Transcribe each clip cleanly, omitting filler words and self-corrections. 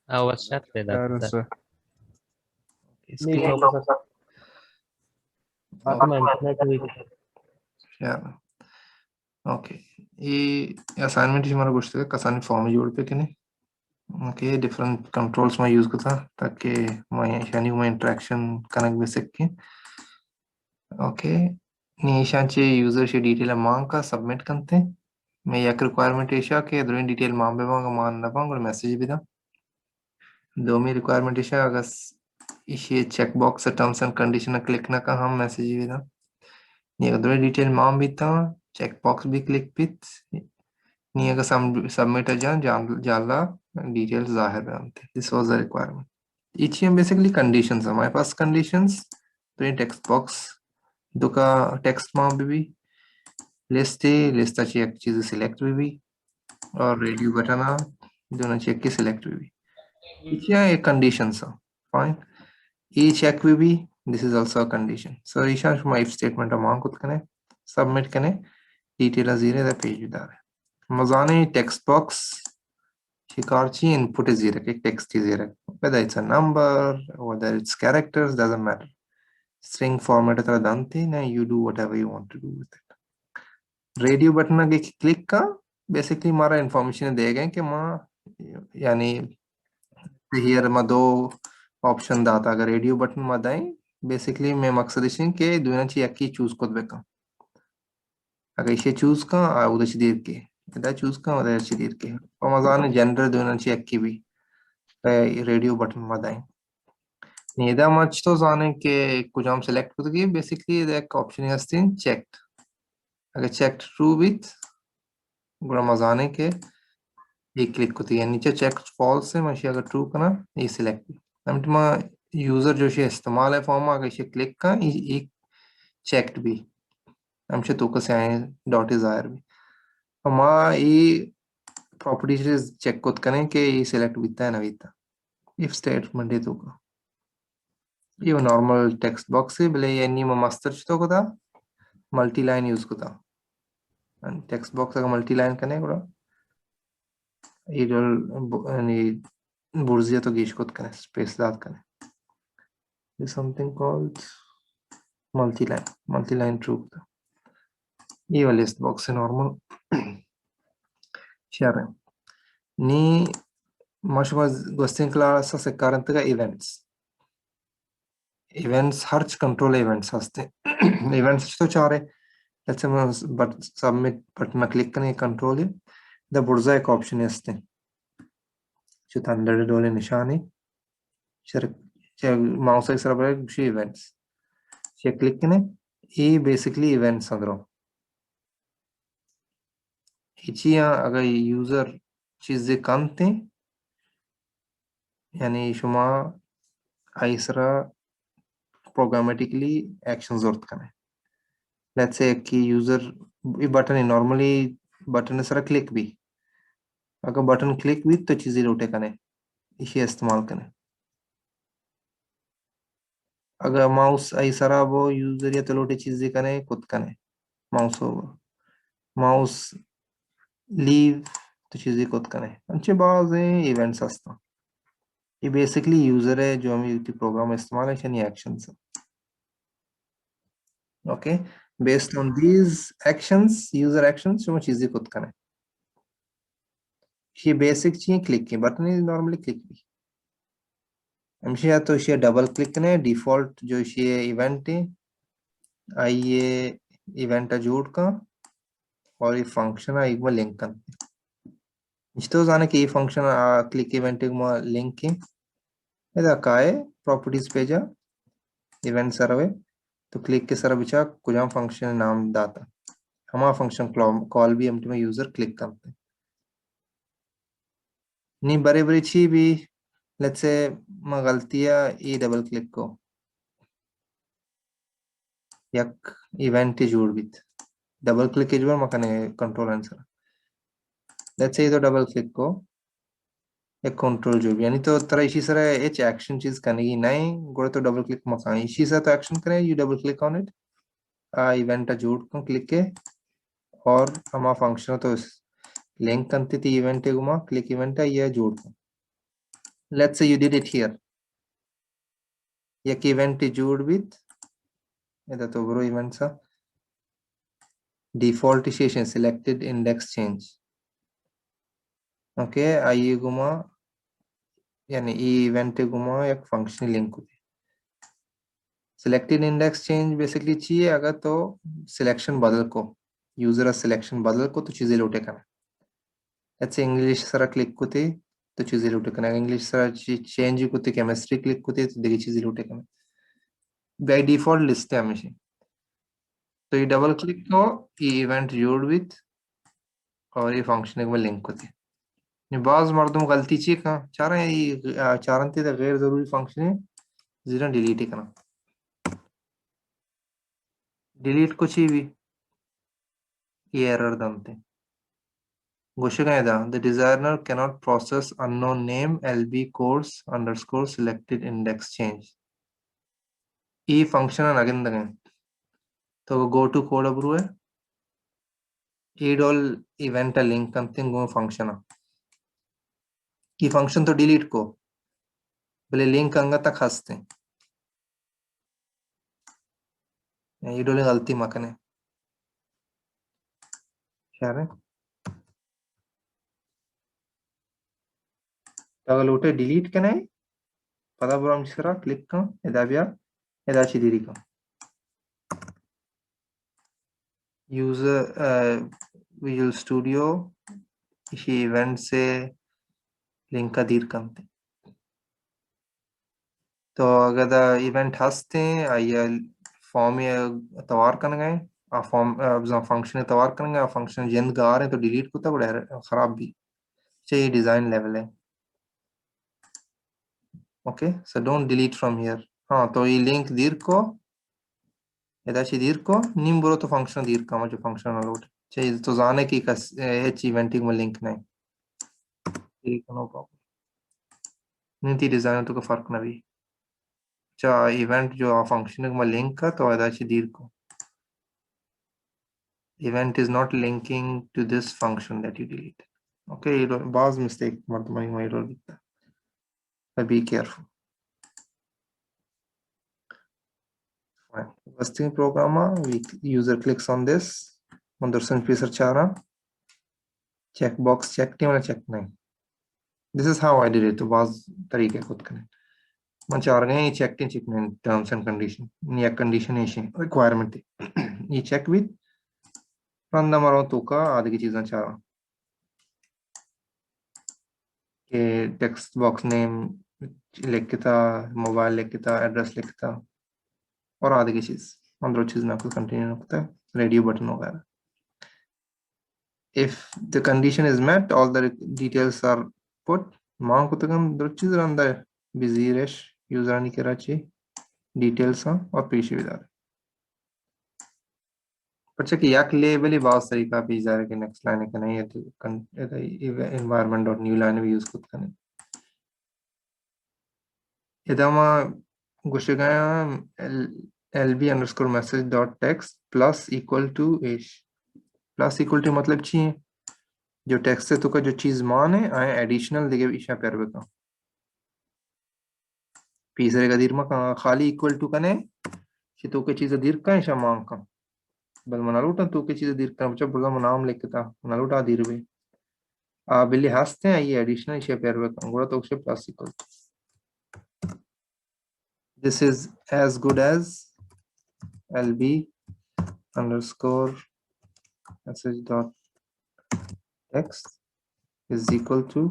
واتساب ده Terse. Screen open कर Okay. मैं internet हुई Yeah. Okay. ये असाइनमेंट हमारा कुछ कसानी फॉर्म जोड़ पे कि नहीं ओके डिफरेंट कंट्रोल्स में यूज करता ताकि मैं यानी मैं इंटरेक्शन कनेक्ट भी सके ओके निशांचे यूजर से डिटेल मांग का सबमिट करते हैं मैं एक रिक्वायरमेंट ऐसा कि दोनों डिटेल मांग पे मांग मान ना पाऊँ और मैसेज भी दा दो में रिक्वायरमेंट ऐसा अगर इसे check box terms and condition click ना का हम मैसेज भी दा ये दोनों डिटेल मांग भी था चेक बॉक्स भी क्लिक पिट नहीं अगर सबमिट जान जान जाला डिटेल्स जाहिर बनते दिस वाज द रिक्वायरमेंट इची हम बेसिकली कंडीशंस हमारे पास कंडीशंस तो ये टेक्स्ट बॉक्स दो का टेक्स्ट मांग भी लिस्ट है लिस्ट अच्छी एक चीज सिलेक्ट भी और रेडियो बटन आ दोनों चेक के सिलेक्ट भी इची ये कंडीशंस है फाइन ई चेक भी this is also a condition so ईशा शुमा इफ स्टेटमेंट मांग कुछ कने सबमिट कने डिटेल जीरे द पेज दार मजाने text box Hikachi input is zero, text is zero. Whether it's a number, whether it's characters, doesn't matter. String format है दंती ना you do whatever you want to do with it. Radio button ना click का basically हमारा information देगा कि माँ यानी here में दो option दाता अगर radio button में दाएं basically मैं मकसद इसे कि दोनों चीज़ एक ही choose कर बेका अगर इसे choose का उधर चीज़ देर के इधर choose का उधर चीज़ देर के और मज़ा ने gender दोनों चीज़ एक ही भी रेडियो बटन में दाएं Nida much तो जाने के कुछ हम select करते basically the option is in checked अगर checked true with गुड़ा मजाने के ये click करते हैं नीचे checked false से मशी अगर true करना ये select हम तुम user जो शे इस्तेमाल है फॉर्म अगर इसे click का ये checked भी हम शे तो कैसे आए dot is आयर भी हमारा ये properties check करते करें कि ये select बीता है ना बीता if statement है तो का ये normal text box है भले ये नहीं मास्टर तो को था मल्टी लाइन यूज को था टेक्स्ट बॉक्स अगर मल्टी लाइन कने ಕೂಡ ini बुर्जिया तो गेश कोत कने स्पेस दात कने is something called multi line true ये वाले इस बॉक्स से नॉर्मल शेयर है ni मशमा गोस्टिंग क्लास से करंट का इवेंट्स हर्च कंट्रोल इवेंट्स हस्ते इवेंट्स तो चार है let's say but submit button click करने कंट्रोल है द बुर्जा एक ऑप्शन है हस्ते जो थंडर डोले निशान है शेयर माउस एक सरबर है इवेंट्स शेयर क्लिक करने ये बेसिकली इवेंट्स अंदरों इचिया अगर यूजर चीजें कम थे यानी शुमा आइसरा प्रोग्रामेटिकली एक्शन जरूरत कने लेट्स से कि यूजर ये बटन है नॉर्मली बटन सरा क्लिक भी अगर बटन क्लिक भी तो चीजें रोटे कने इसे इस्तेमाल कने अगर माउस आइसरा वो यूजर या तो लोटे चीजें कने खुद कने माउस होगा माउस लीव तो चीजें खुद कने अच्छे बाज हैं इवेंट्स हस्ता ये बेसिकली यूजर है जो हम यूटी प्रोग्राम इस्तेमाल है यानी actions okay based on these actions user actions जो चीजें खुद करें ये बेसिक चीजें क्लिक की बटन इज नॉर्मली क्लिक भी हमसे या तो इसे डबल क्लिक करें डिफॉल्ट जो ये इवेंट है आइए इवेंट जोड़ का और ये फंक्शन है एक बार लिंक कर इस्तो जाने कि ये फंक्शन क्लिक इवेंट एक बार लिंक की इधर का है प्रॉपर्टीज पे जा इवेंट सर्वे तो क्लिक के सर बिचा कुछ हम फंक्शन नाम दाता हमारा फंक्शन कॉल भी हम तुम्हें यूजर क्लिक करते हैं नहीं बड़े बड़े ची भी लेट्स से मैं गलतियां ये डबल क्लिक को यक इवेंट जोड़ बित डबल क्लिक के जोड़ मकने कंट्रोल आंसर लेट्स से ये तो डबल क्लिक को एक कंट्रोल जो भी यानी तो तरह इसी तरह एच एक्शन चीज करने की नहीं गोड़े तो डबल क्लिक मकान इसी से तो एक्शन करें U double click on it event जोड़ को क्लिक के और हमारा फंक्शन तो लिंक करती थी इवेंट गुमा क्लिक इवेंट है ये जोड़ को let's say you did it here. एक event is joined with इधर तो bro events are default station selected index change. Okay, आइए घुमा यानी ये event घुमा एक function link होती. Selected index change basically चाहिए अगर तो selection बदल को user selection बदल को तो चीजें लौटे करना. Let's say English सारा click होते तो चीजें लौटे करना. English सारा change होते chemistry click होते तो देखिए चीजें लौटे करना. By default list है हमेशा. तो ये डबल क्लिक को ये इवेंट जोड़ विथ और ये फंक्शन एक बार लिंक होते हैं बाज मर्दों गलती चीज का चाह रहे हैं ये चारंती तो गैर जरूरी फंक्शन है जीरा डिलीट ही करना डिलीट कुछ ही भी ये एरर दमते गोशे का the designer cannot process unknown name LB course underscore selected index change ये फंक्शन अगेन तो गो टू कोड अब्रू है ईडोल इवेंट लिंक कंथिंग गो फंक्शन ಈ ಫಂಕ್ಷನ್ तो डिलीट को बोले लिंक अंगा तक हंसते ये डोले गलती मकने क्या है तो लोटे डिलीट करना है पता बुरा मिश्रा क्लिक का इदाबिया इदाची दीरी का यूजर विजुअल स्टूडियो इसी इवेंट से लिंक का दीर करते तो अगर द इवेंट हंसते हैं या फॉर्म या तवार करने गए आ फॉर्म फंक्शन तवार करेंगे आ फंक्शन जंद गा रहे हैं तो डिलीट को तब खराब भी चाहिए डिजाइन लेवल है okay so don't delete from here हाँ तो ये लिंक दीर को यदाची दीर को निम बोलो तो फंक्शन दीर का जो फंक्शन लोड चाहिए तो जाने की कस एच इवेंटिंग में लिंक नहीं ठीक है नो प्रॉब्लम नहीं डिजाइन तो का फर्क ना भी चाह इवेंट जो फंक्शन में लिंक का तो यदाची दीर को event is not linking to this function that you delete okay baz mistake martumai my error dikhta so be careful fine first thing programmer user clicks on this mandarsan feature chara checkbox checked nahi check nahi this is how I did it to baz tarike khud kare man char gaye checked in check nahi terms and condition ye condition है requirement ye check with run the maro to ka आदि की चीजें चाह के text box name लिख के था mobile लिख के था एड्रेस लिख के था और आगे की चीज अंदर चीज में आपको कंटिन्यू होता है रेडियो बटन वगैरह if the condition is met all the details are put मांग को तकम दो चीज रंदा है बिजी रेश यूजर नहीं करा चाहिए डिटेल्स और पीछे विदार अच्छा कि याक लेबल ही बहुत तरीका भी जा रहा है कि नेक्स्ट लाइन का नहीं है तो environment डॉट न्यू लाइन भी यूज करते हैं इधमा गुशगाया lb underscore message dot text plus equal to ish plus equal to मतलब चाहिए जो टेक्स्ट से तो का जो चीज मान है आए एडिशनल दिखे इशा पैरवे का पीसरे का दीर्मा का खाली इक्वल टू कने कि तो के चीज दीर्घ का इशा मान का बल मनालूटा तो के चीज दीर्घ का बच्चा बुला नाम लिख के था मनालूटा दीर्घ आ बिल्ली हंसते हैं ये एडिशनल इशा पैरवे का गुड़ा तो उसे plus equal this is as good as lb underscore message dot text is equal to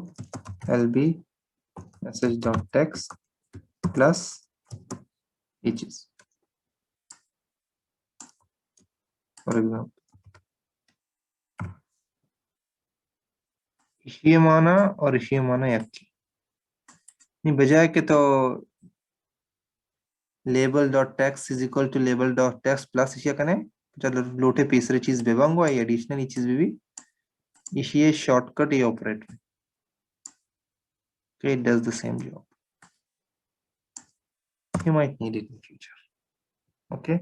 lb message dot text plus eaches for example इशिये माना और इशिये माना यकी नहीं बजाय के तो label dot text is equal to label dot text plus इशिया कने चलो लोटे तीसरी चीज बेबंगो ये एडिशनल ये चीज भी इशिये शॉर्टकट ये operate okay it does the same job you might need it in future okay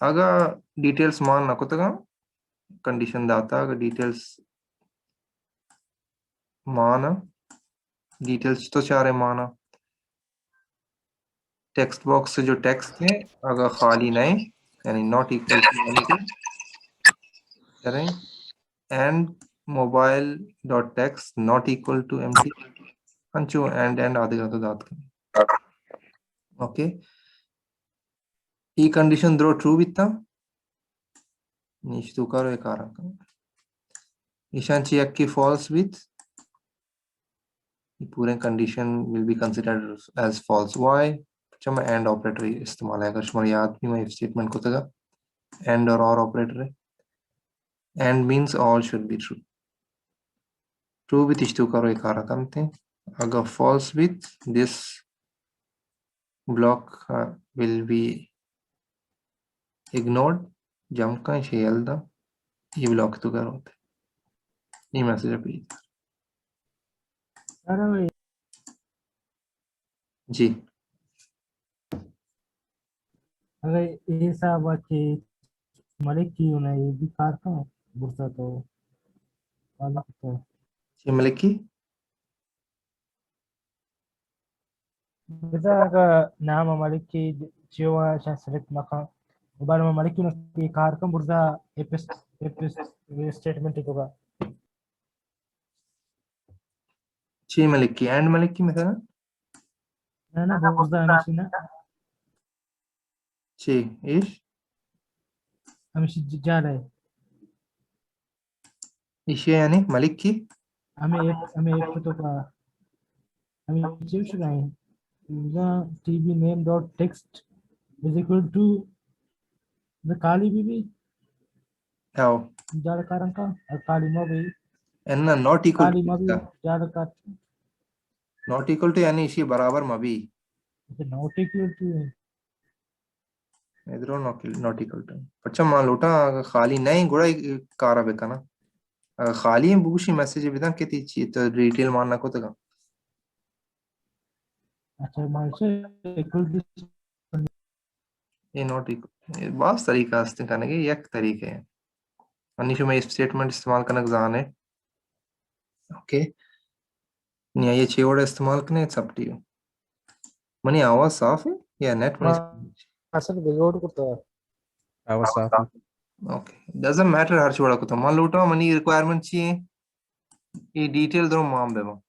अगर डिटेल्स मान ना को तक कंडीशन दाता अगर डिटेल्स मान डिटेल्स तो चार है माना टेक्स्ट बॉक्स से जो टेक्स्ट है अगर खाली नहीं यानी नॉट इक्वल टू एम्प्टी करें and mobile dot text not equal to empty अंचो एंड आधे का तो दात करें ओके ई कंडीशन द्रो ट्रू बिता नीच तो करो एक आरा ईशान चेक की फॉल्स विथ पूरे condition will be considered as false why जब मैं एंड ऑपरेटर इस्तेमाल है अगर तुम्हारी याद भी मैं इफ स्टेटमेंट को तगा एंड और ऑपरेटर है and means all should be true true with इश्तू करो एक आरा करते अगर false with this block will be ignored jump का शेल दा ये ब्लॉक तो करो ये मैसेज रिपीट अरे जी अगर ये सब बाकी मलिक की उन्हें ये भी कार का बुरसा तो वाला तो जी मलिक की बेटा का नाम मलिक की जीवा शायद सेलेक्ट मका बार में मलिक की उन्हें कार का बुरसा एपिस एपिस स्टेटमेंट ही होगा जी मलिक की एंड मलिक की مثلا ना बुरसा हमेशा ना जी ايش हमेशा जा रहे ايش يعني मलिक की हमें एक तो का हमें चीज शुराई the tv name dot text is equal to the काली बीबी आओ ज़्यादा कारण का काली मबी एना नॉट इक्वल काली टू मबी का ज़्यादा का नॉट इक्वल टू यानी इसी बराबर मबी इसे नॉट इक्वल टू इधरो नॉट इक्वल टू अच्छा मान लोटा खाली नहीं गुड़ा कारा बेकना खाली बुशी मैसेज बिदा किती ची तो डिटेल मानना को तका अच्छा मानसे इक्वल टू ये नॉट इक्वल बास तरीका अस्ते करने के एक तरीके हैं अनिशो में इफ स्टेटमेंट इस्तेमाल करना जान है ओके नहीं ये छह वर्ड इस्तेमाल करने सब टी मनी आवाज साफ है या नेट में असल बिगोड़ को तो आवाज साफ है ओके डजंट मैटर हर छोड़ा को तो मान लूटा मनी रिक्वायरमेंट चाहिए ये डिटेल दो माम बेबो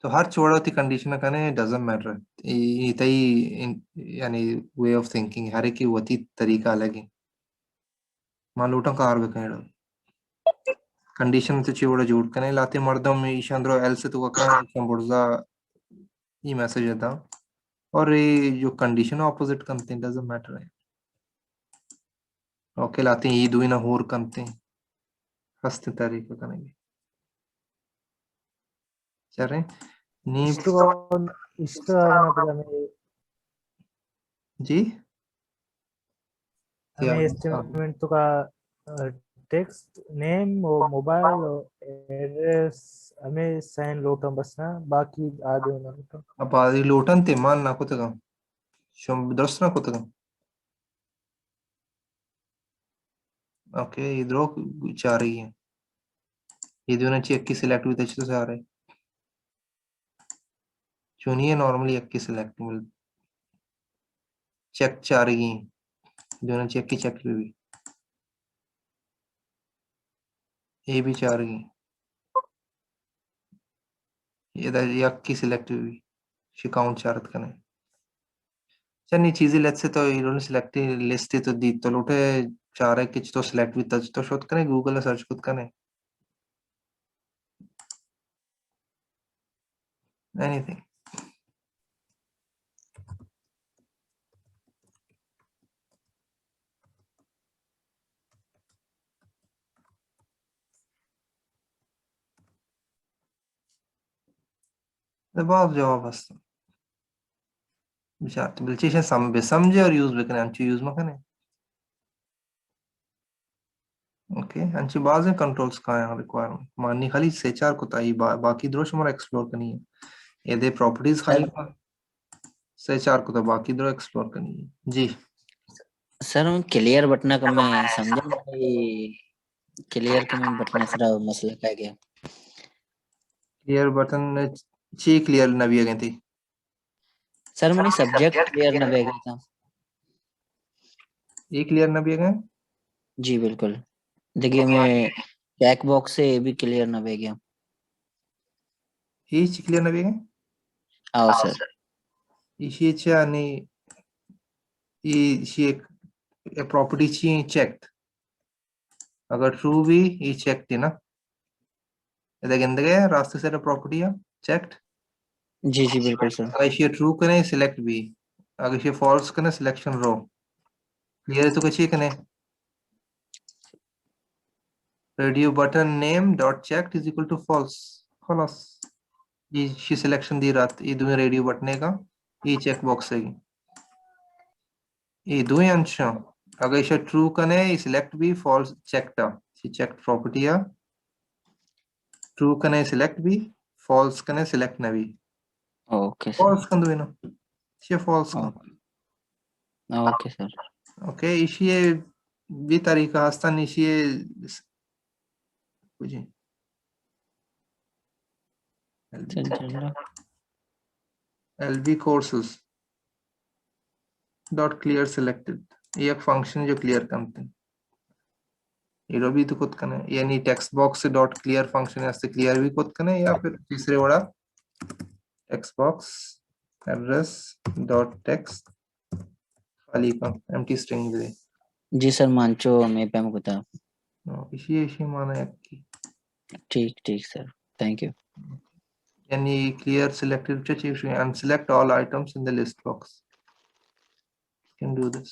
तो हर छोड़ा थी कंडीशन कने डजंट मैटर ये तई यानी वे ऑफ थिंकिंग हर एक की वती तरीका अलग है मान लूटा कार बेकनेडो कंडीशन तो छोड़ा जोड़ कने लाते मर्दों में ईशांद्रो एल से तो का बुर्जा ये मैसेज आता और ये जो कंडीशन ऑपोजिट करते हैं डजंट मैटर है ओके लाते हैं ये दो ना होर करते हैं हस्ते तरीके करेंगे चल रहे नी इष्ट आगना पड़ा में जी क्या हमें एस्टिमेट तो का टेक्स्ट नेम और मोबाइल और एड्रेस हमें साइन लोटम बस ना बाकी आगे ना तो अब आदि लोटन ते मान ना कुछ कम शम दर्श ना कुछ कम ओके इधरो चाह रही है ये दोनों चेक की सिलेक्ट भी तो चाह रहे चुनिए नॉर्मली एक की सिलेक्ट मिल चेक चाह रही है दोनों चेक की चेक भी ये भी चाह रही है ये इधर एक की सिलेक्ट भी शिकाउंट चारत करने चन्नी चीजें लेट से तो इन्होंने सिलेक्ट लिस्ट तो दी तो लोटे चाह रहे किच तो सिलेक्ट भी तज तो शोध करें गूगल में सर्च खुद करें एनीथिंग जवाब जवाब बस विचार तो बिल्कुल से समझे और यूज भी करें अंची यूज में करें ओके अंची बाज में कंट्रोल्स का है रिक्वायरमेंट माननी खाली से चार को ताई बाकी द्रोश हमारा एक्सप्लोर करनी है ये दे प्रॉपर्टीज खाली से चार को तो बाकी द्रो एक्सप्लोर करनी है जी सर क्लियर बटना का मैं समझा भाई क्लियर का मैं बटना सर मसला क्या गया क्लियर बटन ची क्लियर नबी गई थी सर मैंने सब्जेक्ट क्लियर न भेजा था। ये क्लियर नबी गए जी बिल्कुल, देखिए मैं चेक बॉक्स से भी क्लियर न भेजा। ये ची क्लियर नबी गए आओ सर। इशी यानी ये प्रॉपर्टी ची चेक्ड अगर ट्रू भी ये चेक्ड ना इधर गया रास्ते से प्रॉपर्टी है चेक्ड जी जी बिल्कुल सर। अगर ये ट्रू करें सिलेक्ट भी अगर ये फॉल्स करें सिलेक्शन रो क्लियर है तो कुछ करें radio button name dot checked is equal to false खलास ये सिलेक्शन दी रात ये दोनों रेडियो बटने का ये चेक बॉक्स है ये दो अंश अगर इसे ट्रू करें ये सिलेक्ट भी फॉल्स चेक्ड चेक्ड प्रॉपर्टी है ट्रू करें सिलेक्ट भी फॉल्स करें सिलेक्ट ना भी ओके सर। फॉल्स कर दो ना ये फॉल्स का ओके सर। ओके इसी भी तरीका हस्ता इसी कुछ LV courses dot clear selected ये एक फंक्शन जो क्लियर करते हैं ये भी तो खुद करना है यानी टेक्स्ट बॉक्स से डॉट क्लियर फंक्शन है क्लियर भी खुद करना है या फिर तीसरे वाला text box address dot text खाली का एम्प्टी स्ट्रिंग दे जी सर मानचो मैं पे मुकता। इसी माना है कि ठीक ठीक सर, थैंक यू। यानी clear selected चीज and select all items in the list box can do this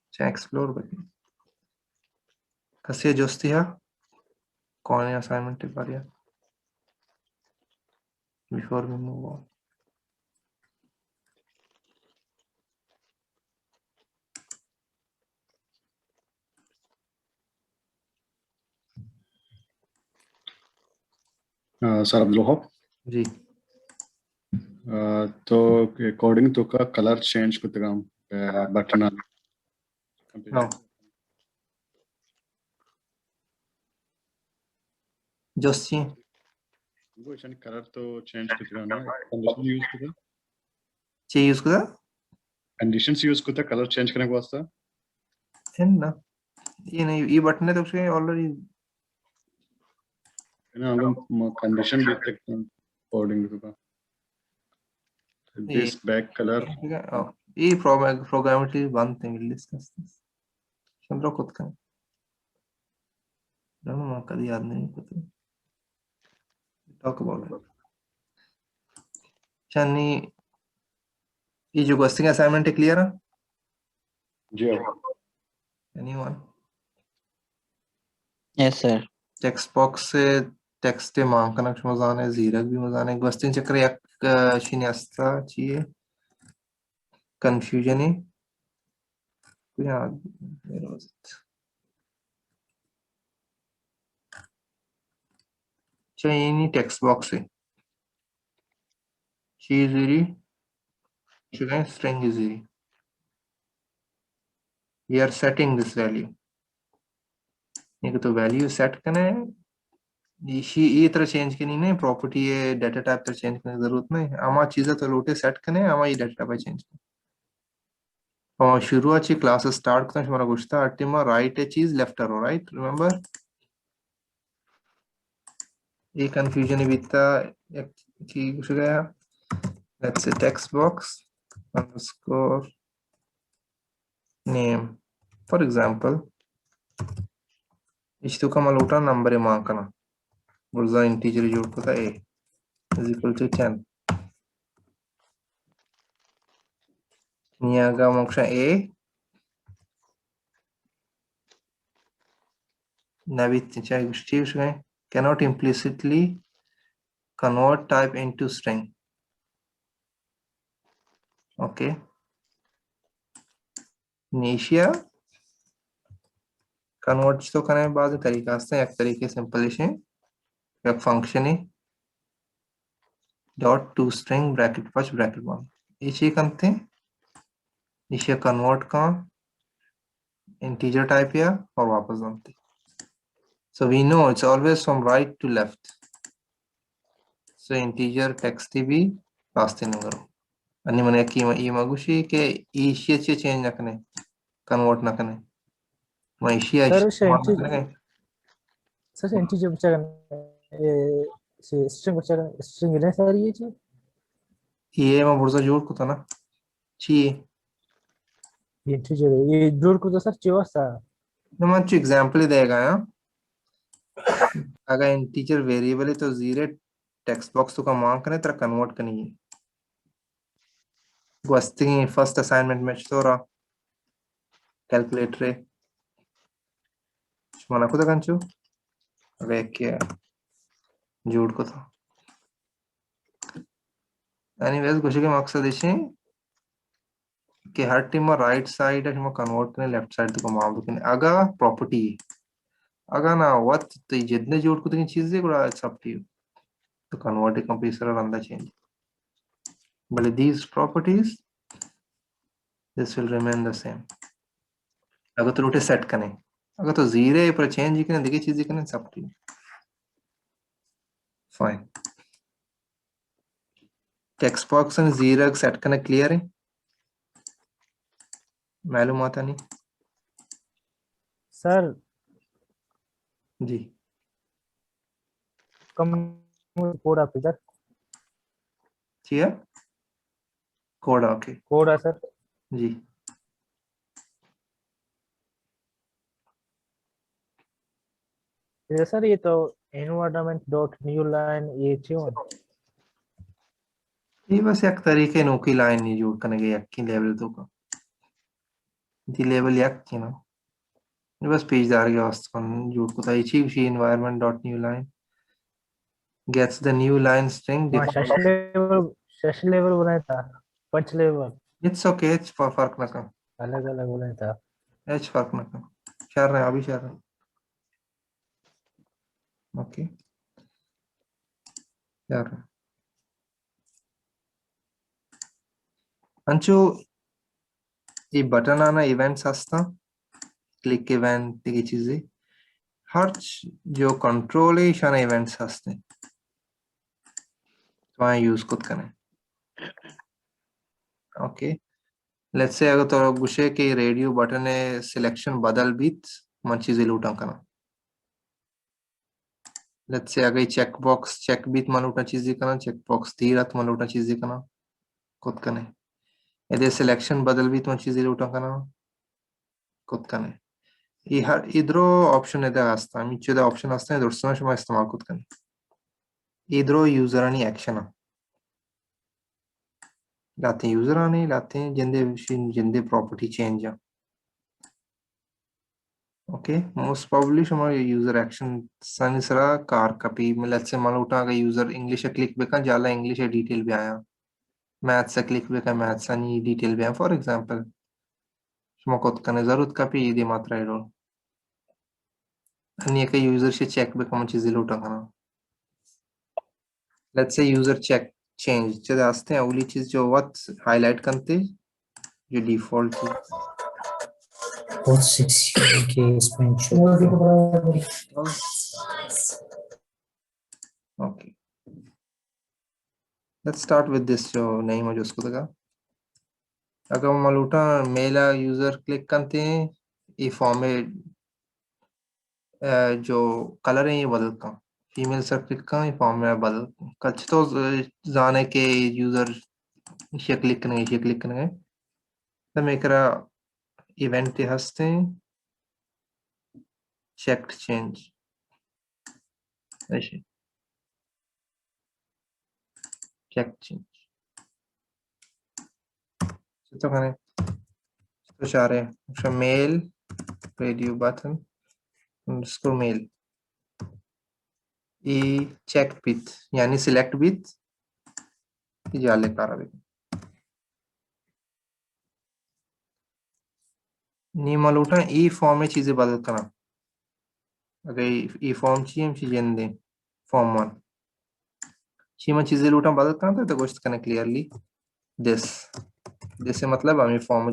अच्छा explore करें कसिया जोस्ती है कौन है असाइनमेंट के बारे में before we move on sir Abdul Wahab ji तो अकॉर्डिंग तो का कलर चेंज कुतगाम बटन हाँ जोस्ती वो इशन कलर तो चेंज कुतगाम ना कंडीशन यूज कुता चाहिए उसका कंडीशंस यूज कुता कलर चेंज करने के वास्ते है ना ये नहीं ये बटन है तो उसके ऑलरेडी ना हम कंडीशन भी तक अकॉर्डिंग तो का ये दिस बैक कलर ये प्रोग्रामेटिव वन थिंग डिस्कस दिस चंद्र खुद का दोनों मां कभी याद नहीं पता टॉक अबाउट इट चन्नी ये जो गोस्टिंग असाइनमेंट है क्लियर है जी anyone yes sir. Text box से टेक्स्ट मांकना मजाने जीरक भी मजाने गोस्टिंग चक्र एक शिन्यास्ता चाहिए कंफ्यूजन है याद मेरे वक्त चाहिए नहीं टेक्स्ट बॉक्स से चीज जीरी चुके string जीरी we are setting this value ये तो वैल्यू सेट करना है ये तरह चेंज करनी नहीं प्रॉपर्टी है डाटा टाइप तरह चेंज करने की जरूरत नहीं आमा चीजें तो लोटे सेट करने आमा ये डाटा टाइप चेंज करना और शुरुआती क्लासेस स्टार्ट करना हमारा कुछ था अल्टीमा राइट है चीज लेफ्ट एरो राइट रिमेंबर ये कंफ्यूजन भी था एक चीज कुछ गया let's say text box underscore name for example इस का मलोटा नंबर है मार्क करना गुर्जा इंटीजर जोड़ को था a is equal to 10 नियागा moksha a Navit चाहे कुछ गए cannot implicitly convert type into string okay निशिया कन्वर्ट तो करने बाद तरीका से एक तरीके सिंपल है एक फंक्शन है dot to string bracket first bracket one इसे करते हैं इसे कन्वर्ट का इंटीजर टाइप या और वापस आते so we know it's always from right to left so integer text भी पास देने करो अन्य मने की ये मागुशी के इशिया चे चेंज ना कने कन्वर्ट ना कने मैं इशिया सर से इस्तेमाल ना कने इंटीजर बच्चा से स्ट्रिंग बच्चा स्ट्रिंग है सर ये चीज ये मैं बुर्जा जोड़ को था ना चाहिए इंटीजर ये जोड़ को तो सर चाहिए सा ना मैं चो एग्जांपल ही देगा यार अगर इंटीजर वेरिएबल है तो जीरो टेक्स्ट बॉक्स तो का मान करने तरह कन्वर्ट करनी है गोस्टिंग फर्स्ट असाइनमेंट में तो रहा कैलकुलेटर है शुमाना को तो कंचो अबे क्या जोड़ को था एनीवेज कुछ के मकसद इसे कि हर टीम में राइट साइड है शुमा कन्वर्ट करने लेफ्ट साइड तो का मान करने अगर प्रॉपर्टी अगर ना what तो जितने जोड़ को तो चीजें गुड़ा it's up to you to convert a compressor or अंदर change but these properties this will remain the same अगर तो रूटे सेट करें अगर तो जीरो पर चेंज करने देखिए चीजें करने it's up to you fine text box में जीरो सेट करना क्लियर है मालूम आता नहीं सर जी कम कोड आप सर किया कोड ओके कोड है सर जी ये सर ये तो environment dot new line ये चाहिए ये बस एक तरीके नोकी लाइन नहीं जोड़ करने के यक की लेवल तो का दी लेवल यक की ना ये बस पेज दार के वास्ते कौन जोड़ को था इसी उसी environment dot new line gets the new line string हाँ सेशन लेवल बनाया था पंच लेवल it's okay it's फर्क ना कर अलग अलग बनाया था एच फर्क ना कर शहर रहे अभी शहर रहे ओके शहर रहे अंचो ये बटन आना इवेंट्स हस्ता क्लिक इवेंट की चीजें हर जो कंट्रोल है शाना इवेंट्स हस्ते तो वहाँ यूज खुद करें ओके लेट्स से अगर तो गुशे के रेडियो बटन है सिलेक्शन बदल बीत मन चीजें लूटा करना लेट्स से अगर चेक बॉक्स चेक बीत मन लूटा चीजें करना चेक बॉक्स धीरत मन लूटा चीजें करना खुद करें यदि सिलेक्शन बदल बीत मन चीजें लूटा करना खुद करें ये हर इधरो ऑप्शन है दा आस्ता मीचे दा ऑप्शन आस्ता है दोस्तों शुमा इस्तेमाल खुद करें इधरो यूजर आनी एक्शन लाते हैं यूजर आने लाते हैं जिंदे प्रॉपर्टी चेंज है ओके मोस्ट प्रोबेबली शुमा यूजर एक्शन सनी सरा कार कपी में लेट्स से मान लो उठा अगर यूजर इंग्लिश क्लिक बेका जाला इंग्लिश डिटेल भी आया मैथ्स से क्लिक बेका मैथ्स सनी डिटेल भी आया फॉर एग्जांपल शुमा खुद करने जरूरत कपी ये मात्रा है अन्य के यूजर से चेक बेका मन चीजें लूटा करना let's say user check change चले आस्ते हैं अगली चीज जो वक्त हाईलाइट करते जो डिफॉल्ट चीज बहुत सेक्सी के इसमें okay let's start with this जो नहीं मुझे उसको लगा अगर हम लूटा मेला यूजर क्लिक करते हैं ये फॉर्म में जो कलर है ये बदलता फीमेल सर क्लिक का ये फॉर्म में बदल कच तो जाने के यूजर इसे क्लिक करेंगे तो मैं करा इवेंट हंसते हैं चेक्ड चेंज ऐसे चेक चेंज तो करें तो चाह रहे हैं male radio button underscore male ई चेक बिट यानी सिलेक्ट बिट जाले करावे नी मालूटा ई फॉर्म में चीजें बदल करना अगर ई फॉर्म चाहिए हम चीजें दें फॉर्म 1 चीमा चीजें लूटा बदल करना तो गोश्त करना क्लियरली दिस से मतलब हमें फॉर्म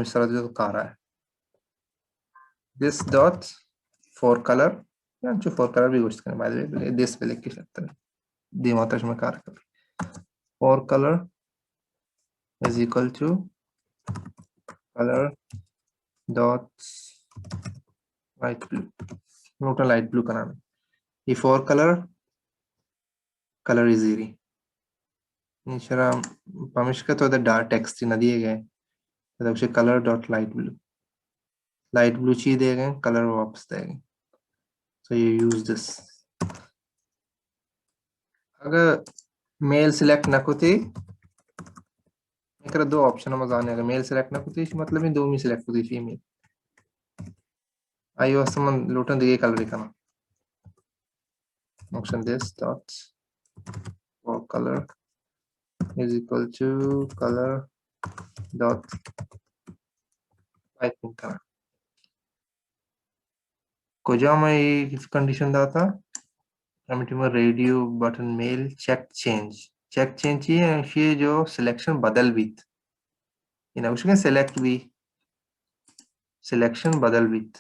इस तरह जो कर रहा है दिस डॉट फॉर कलर या जो फॉर कलर भी गोश्त करना बाय द वे दिस पे लिख के सकते हैं दिमाग में कार कर for color is equal to color dot light blue NOTA light blue कराना ये for color is easy निशरा पमिश्का तो इधर dark text ना दिए गए तो उसे color dot light blue चीज दिए गए color वापस देंगे so you use this अगर मेल सिलेक्ट ना कुती इकरा दो ऑप्शन हम जाने अगर मेल सिलेक्ट ना कुती इस मतलब में दो में सिलेक्ट कुती फीमेल आयो असमन लूटन दिए कलर का ना option this dot for color is equal to color dot typing था कोजा में इस कंडीशन दा था कमिटी में radio button male check change ये जो सिलेक्शन बदल बीत इन उसके सिलेक्शन बदल बीत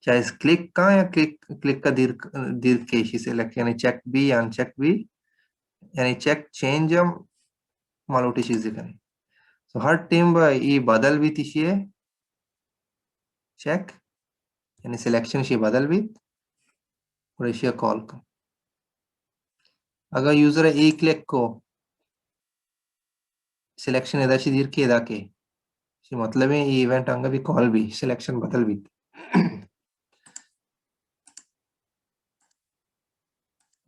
चाहे क्लिक का या क्लिक का दीर्घ केशी सिलेक्ट यानी चेक बी या अनचेक बी यानी चेक चेंज मालूटी चीजें करें तो हर टीम ये बदल बीत इसे चेक यानी सिलेक्शन इसे बदल बीत और इसे कॉल का अगर यूजर एक क्लिक को सिलेक्शन इधर से दीर्घ के इधर के मतलब है ये इवेंट अंगा भी कॉल भी सिलेक्शन बदल भी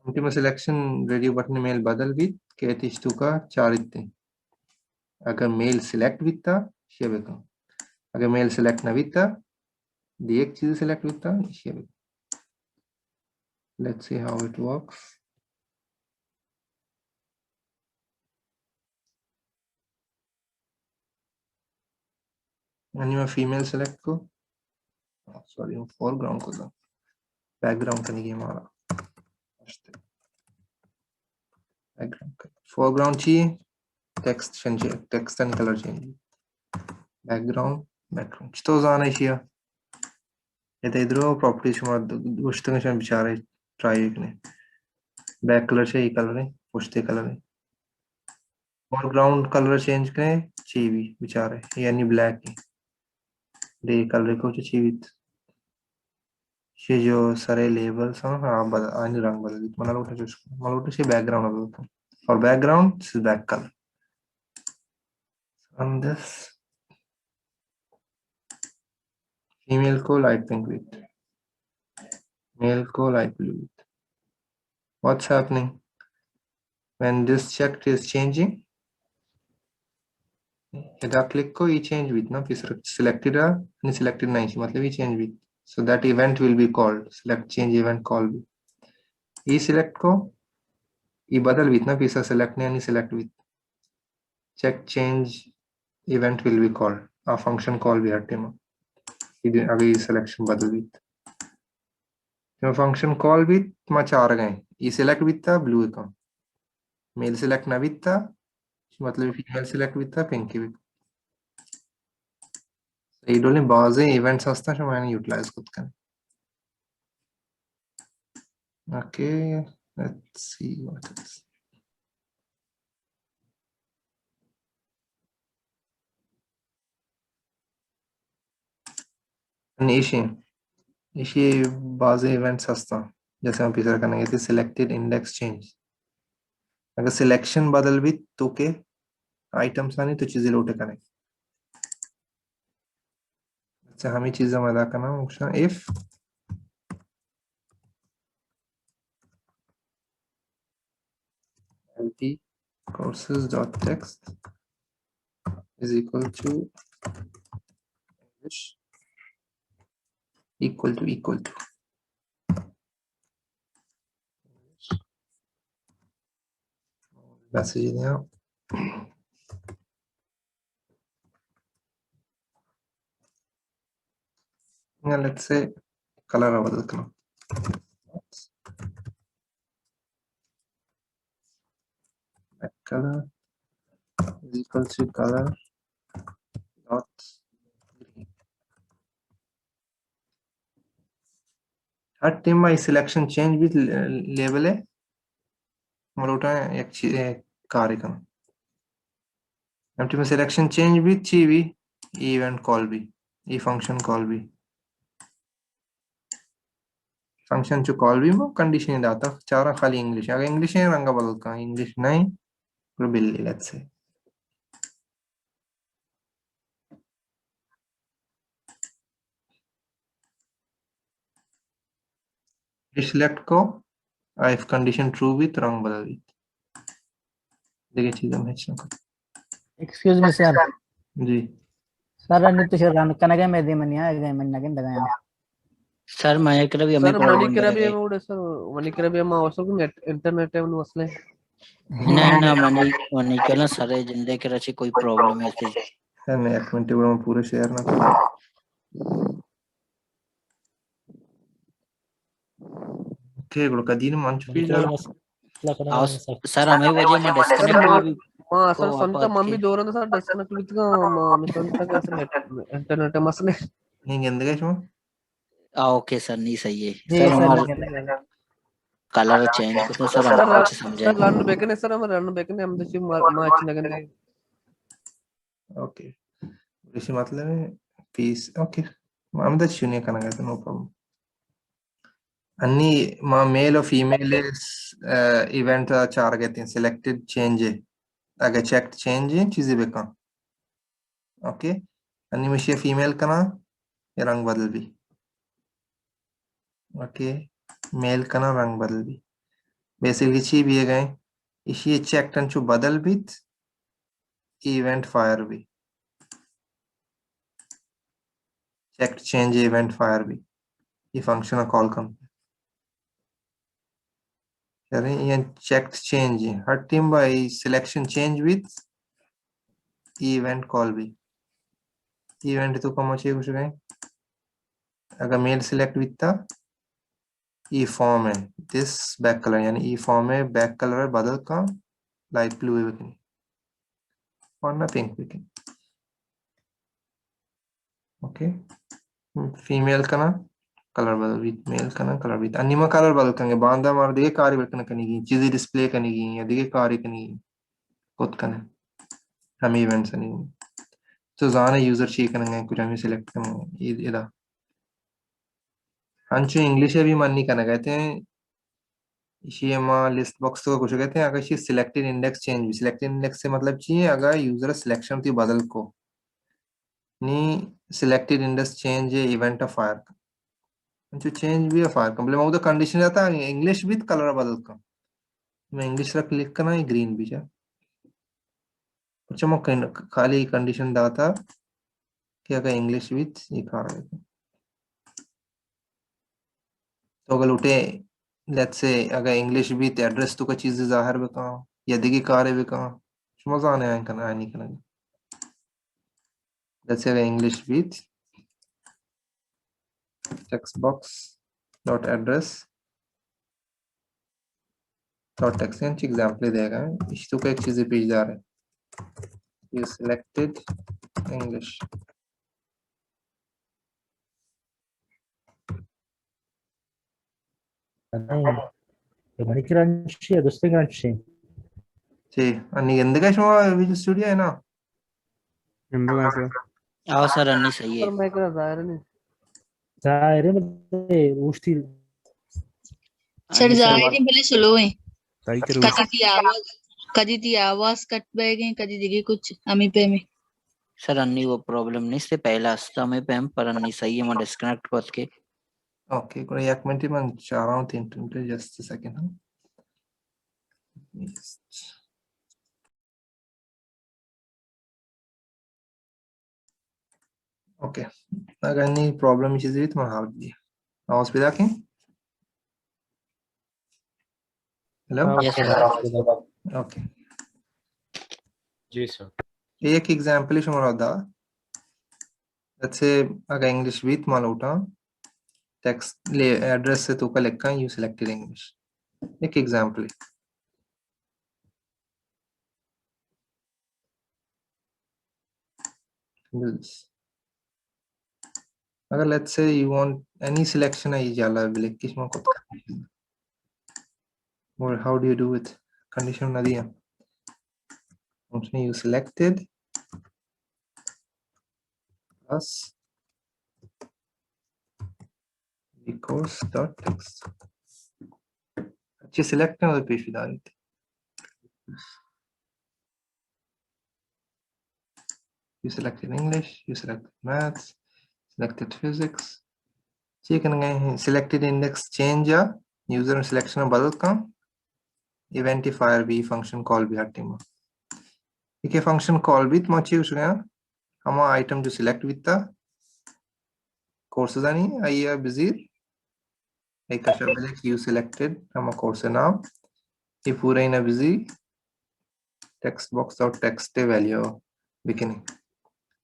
अंतिम सिलेक्शन रेडियो बटन मेल बदल भी कहती इष्टु का चारित्य अगर मेल सिलेक्ट भी था शेवे का अगर मेल सिलेक्ट ना भी था दी एक चीज सिलेक्ट भी था शेवे let's see how it works मैं फीमेल सेलेक्ट को सॉरी फोरग्राउंड को था बैकग्राउंड करने की हमारा बैकग्राउंड फोरग्राउंड चाहिए text and colour change background तो जाना है ये इधर प्रॉपर्टी पुस्तक बिचारे ट्राई करने बैक कलर से कलर है पुछते कलर है फोरग्राउंड कलर चेंज करें चीवी बिचारे यानी ब्लैक है डे कलर को चीवी ये जो सारे लेबल्स हैं हाँ बदल रंग बदल मलोटे से बैकग्राउंड बदलता और background is back color on this female को light pink with male को light blue with what's happening when this checked is changing यदा click को ये change with ना फिर selected है नहीं selected नहीं मतलब ये change with so that event will be called select change event call भी ये select को ये बदल with ना फिर select नहीं select with check change event will be called a function call भी हटे में अगर ये सिलेक्शन बदल भी तो फंक्शन कॉल भी मैं चार गए ये सिलेक्ट भी था ब्लू का मेल सिलेक्ट ना भी था मतलब फीमेल सिलेक्ट भी था पिंक भी ये डोले बाज़े इवेंट्स हस्ता जो मैंने यूटिलाइज खुद करें okay let's see what is इसी बाज़े इवेंट्स हस्ता जैसे हम पिछले करने गए थे सिलेक्टेड इंडेक्स चेंज अगर सिलेक्शन बदल भी तो के आइटम्स आने तो चीजें लोटे करें अच्छा हमें चीजें मदा करना option if empty courses.text is equal to English equal to message now yeah, let's say color बदल करना color is equal to color dot green her team में सिलेक्शन चेंज भी लेवल है मतलब उठाए एक कार्य करना empty में selection change with chibi event call भी ये function call भी function जो call भी वो condition ही डालता चारा खाली English अगर English है रंगा बदल का English नहीं फिर बिल्ली let's say select को if condition true with रंग बदल भी देखिए चीज़ हम हेचना Excuse me, sir. जी Sir, need to share run. Can I get my demon? Yeah, again, man, again, again. Sir माझ्याकडे बी आम्ही सर प्रॉब्लेम मणिकरबी एवढे सर मणिकरबी असं नेट इंटरनेट आहे म्हणून असले नाही ना मणिकला सारे जिंदे कराची कोई प्रॉब्लम है थी है मैं एक मिनट में पूरे शेयर ना करूँ ओके गुड़ का दिन मान चुकी है सर हमें वजह में सर डिस्कनेक्ट మా అసలు సొంత మమ్మీ దూరం సార్ డిస్కనెక్ట్ విత్ గా మీ సొంతంగా అసలు ఇంటర్నెట్ అసలు नहीं गेंद का इसमें ओके सर नहीं सही है जी, सर sir, हमारा कलर चेंज तो सर हम कुछ समझे सर रन बेकने सर हम रन बेकने हम तो मैच लगने ओके इसी मतलब है पीस ओके हम तो शून्य करना कहते नो प्रॉब्लम अन्नी माँ मेल और फीमेल इवेंट चार कहते हैं सिलेक्टेड चेंज है अगर चेक्ड चेंज है चीजें बेका ओके अन्नी में फीमेल करना ये रंग बदल भी ओके मेल करना रंग बदल भी बेसिकली ची भी है गए इसी चेक्ड अंचु बदल भी इवेंट फायर भी checked change event fire भी ये फंक्शन कॉल करते हैं ये checked change हर team by selection change with event call भी इवेंट तो कम चाहिए कुछ नहीं अगर मेल सिलेक्ट विद था ई फॉर्म है दिस बैक कलर यानी ई फॉर्म है बैक कलर बदल का लाइट ब्लू है बिकनी और ना पिंक बिकनी ओके फीमेल का ना कलर बदल विद मेल का ना कलर विद अन्य कलर बदल करेंगे बांधा मार दिए कार्य बेकने करनी की चीजें डिस्प्ले करनी की या दिए कार्य करनी की खुद करने हम इवेंट्स नहीं तो ज़ाने यूजर चेक करेंगे कुछ हमें सिलेक्ट करेंगे इधर हंचो इंग्लिश भी मन नहीं करना कहते हैं इसी हमारा लिस्ट बॉक्स तो कुछ कहते हैं अगर इसी सिलेक्टेड इंडेक्स चेंज भी सिलेक्टेड इंडेक्स से मतलब चाहिए अगर यूजर सिलेक्शन थी बदल को नहीं सिलेक्टेड इंडेक्स चेंज है इवेंट ऑफ फायर जो चेंज भी है फायर कंप्लीट वो तो कंडीशन रहता है इंग्लिश विद कलर बदल का मैं इंग्लिश का क्लिक करना है ग्रीन भी जा अच्छा मैं खाली कंडीशन दाता कि अगर इंग्लिश विद ये कार है तो अगर उठे लेट्स से अगर इंग्लिश भी एड्रेस तो का चीज़ ज़ाहिर भी कहाँ या दिगी कार भी कहाँ मज़ा आने आए करना नहीं करना लेट्स से अगर इंग्लिश भी text box dot address dot text example देगा इस तो का एक चीज़ पेज जा रहा है ये सिलेक्टेड इंग्लिश मणिकरण दूसरे ग्रांची जी अन्नी गंदगा शो विजुअल स्टूडियो है ना ఎందుకు సార్ आओ सर अन्नी सही है सर मैं कह रहा है नहीं जाहिर मध्ये गोष्टी सर जाहिर भले स्लो है सही करू कधी ती आवाज कट बैगे कधी दिगे कुछ आम्ही पे में सर अन्नी वो प्रॉब्लम नहीं से पहला अस्ता में पे हम पर अन्नी सही है मैं डिस्कनेक्ट पद के ओके कोई एक मिनट में चाह रहा हूँ 3 मिनट जस्ट सेकंड हाँ ओके अगर नहीं प्रॉब्लम चीज़ तो मैं हाल दी आवाज पे जाके हेलो यस सर ओके जी सर एक एग्जांपल ही शुमार होता लेट्स से अगर इंग्लिश विथ मान उठा टेक्स्ट ले एड्रेस से तो का लिखा यू सिलेक्टेड इंग्लिश एक एग्जांपल अगर let's say you want any selection है जाला बिले किस में खुद or how do you do it condition na diya function you selected plus the course dot text अच्छी select है और पेश विदा देते you selected English, you selected maths, selected physics, ठीक है selected index change या user selection बदल का eventifier भी function call भी हट्टी में ठीक है function call भी तुम अच्छी उसके यहाँ हमारा item जो select भी था courses आनी आइए busy एक शब्द है you selected हमारा course नाम ये पूरा ही ना busy text box dot text value बिकने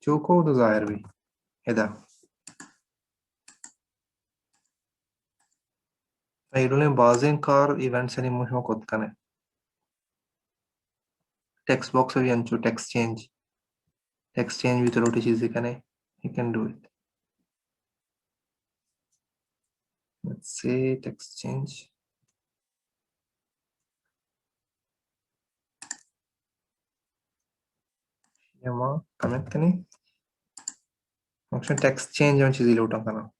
जो को तो जाहिर भी इधर इरोले बाज़ें कार इवेंट्स एनी मुझे को कने text box अभी अंचो text change भी तो रोटी चीज़ें कने you can do it let's say text change ये माँ कमेंट कने function text change हम चीज़ें लोटा कना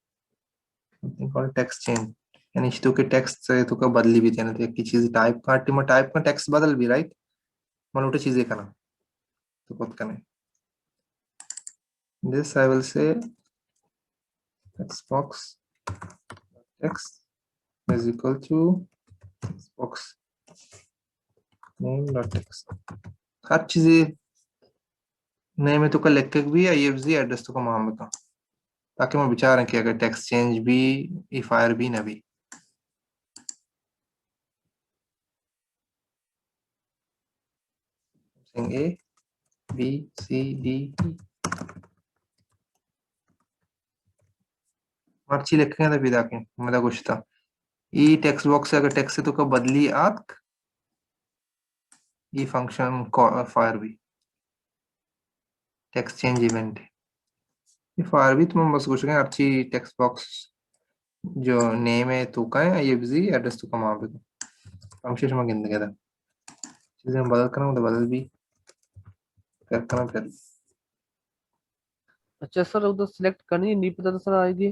something called text change यानी इस तो के text से तो का बदली भी देना तो एक की चीज़ टाइप का text बदल भी right मलोटे चीज़ें कना तो कुछ कने this I will say text box text is equal to text box name dot text हर चीज़ें name में तो का लिख के भी ifg एड्रेस तो का माम बता ताकि मैं विचार कि अगर text change भी ifr भी ना भी A B C D E हर चीज़ लिखेंगे तो विदा के मतलब कुछ था ई टेक्स्ट बॉक्स से अगर टेक्स्ट से तो का बदली आक ये फंक्शन फायर भी टेक्स्ट चेंज इवेंट ये फायर भी तुम बस कुछ करें हर चीज़ टेक्स्ट बॉक्स जो नेम है तो का है ये बिजी एड्रेस तो का माँ पे फंक्शन में गिनते क्या था चीज़ें बदल करना मतलब बदल भी करना फिर अच्छा सर उधर सिलेक्ट करनी नहीं पता था सर आईडी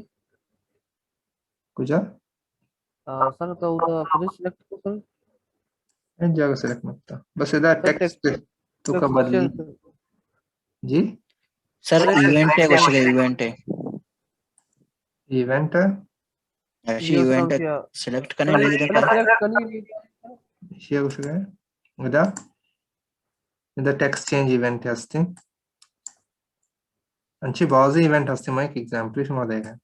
कुछ सर तो उधर खुद सिलेक्ट को सर इन जगह सेलेक्ट मत था बस इधर टेक्स्ट तो का बदली जी सर इवेंट है कुछ इवेंट है इवेंट है ऐसी इवेंट सिलेक्ट करने लगी देखा सिलेक्ट करनी ये कुछ है इधर टेक्स्ट चेंज इवेंट हस्ते अंची बाज़ इवेंट हस्ते मैं एक एग्जांपल शुमा देगा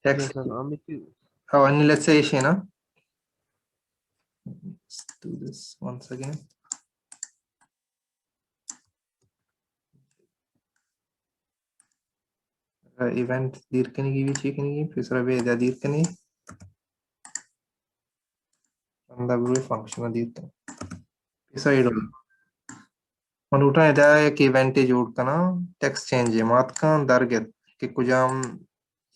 text how any let's say is na let's do this once again event dirkani ki bhi chekani ki फिर सर वे इधर dirkani अंदर भी फंक्शन dirta फिर सर इधर मन उठा इधर एक इवेंट जोड़ करना टेक्स्ट चेंज है मात का दरगत कि कुछ हम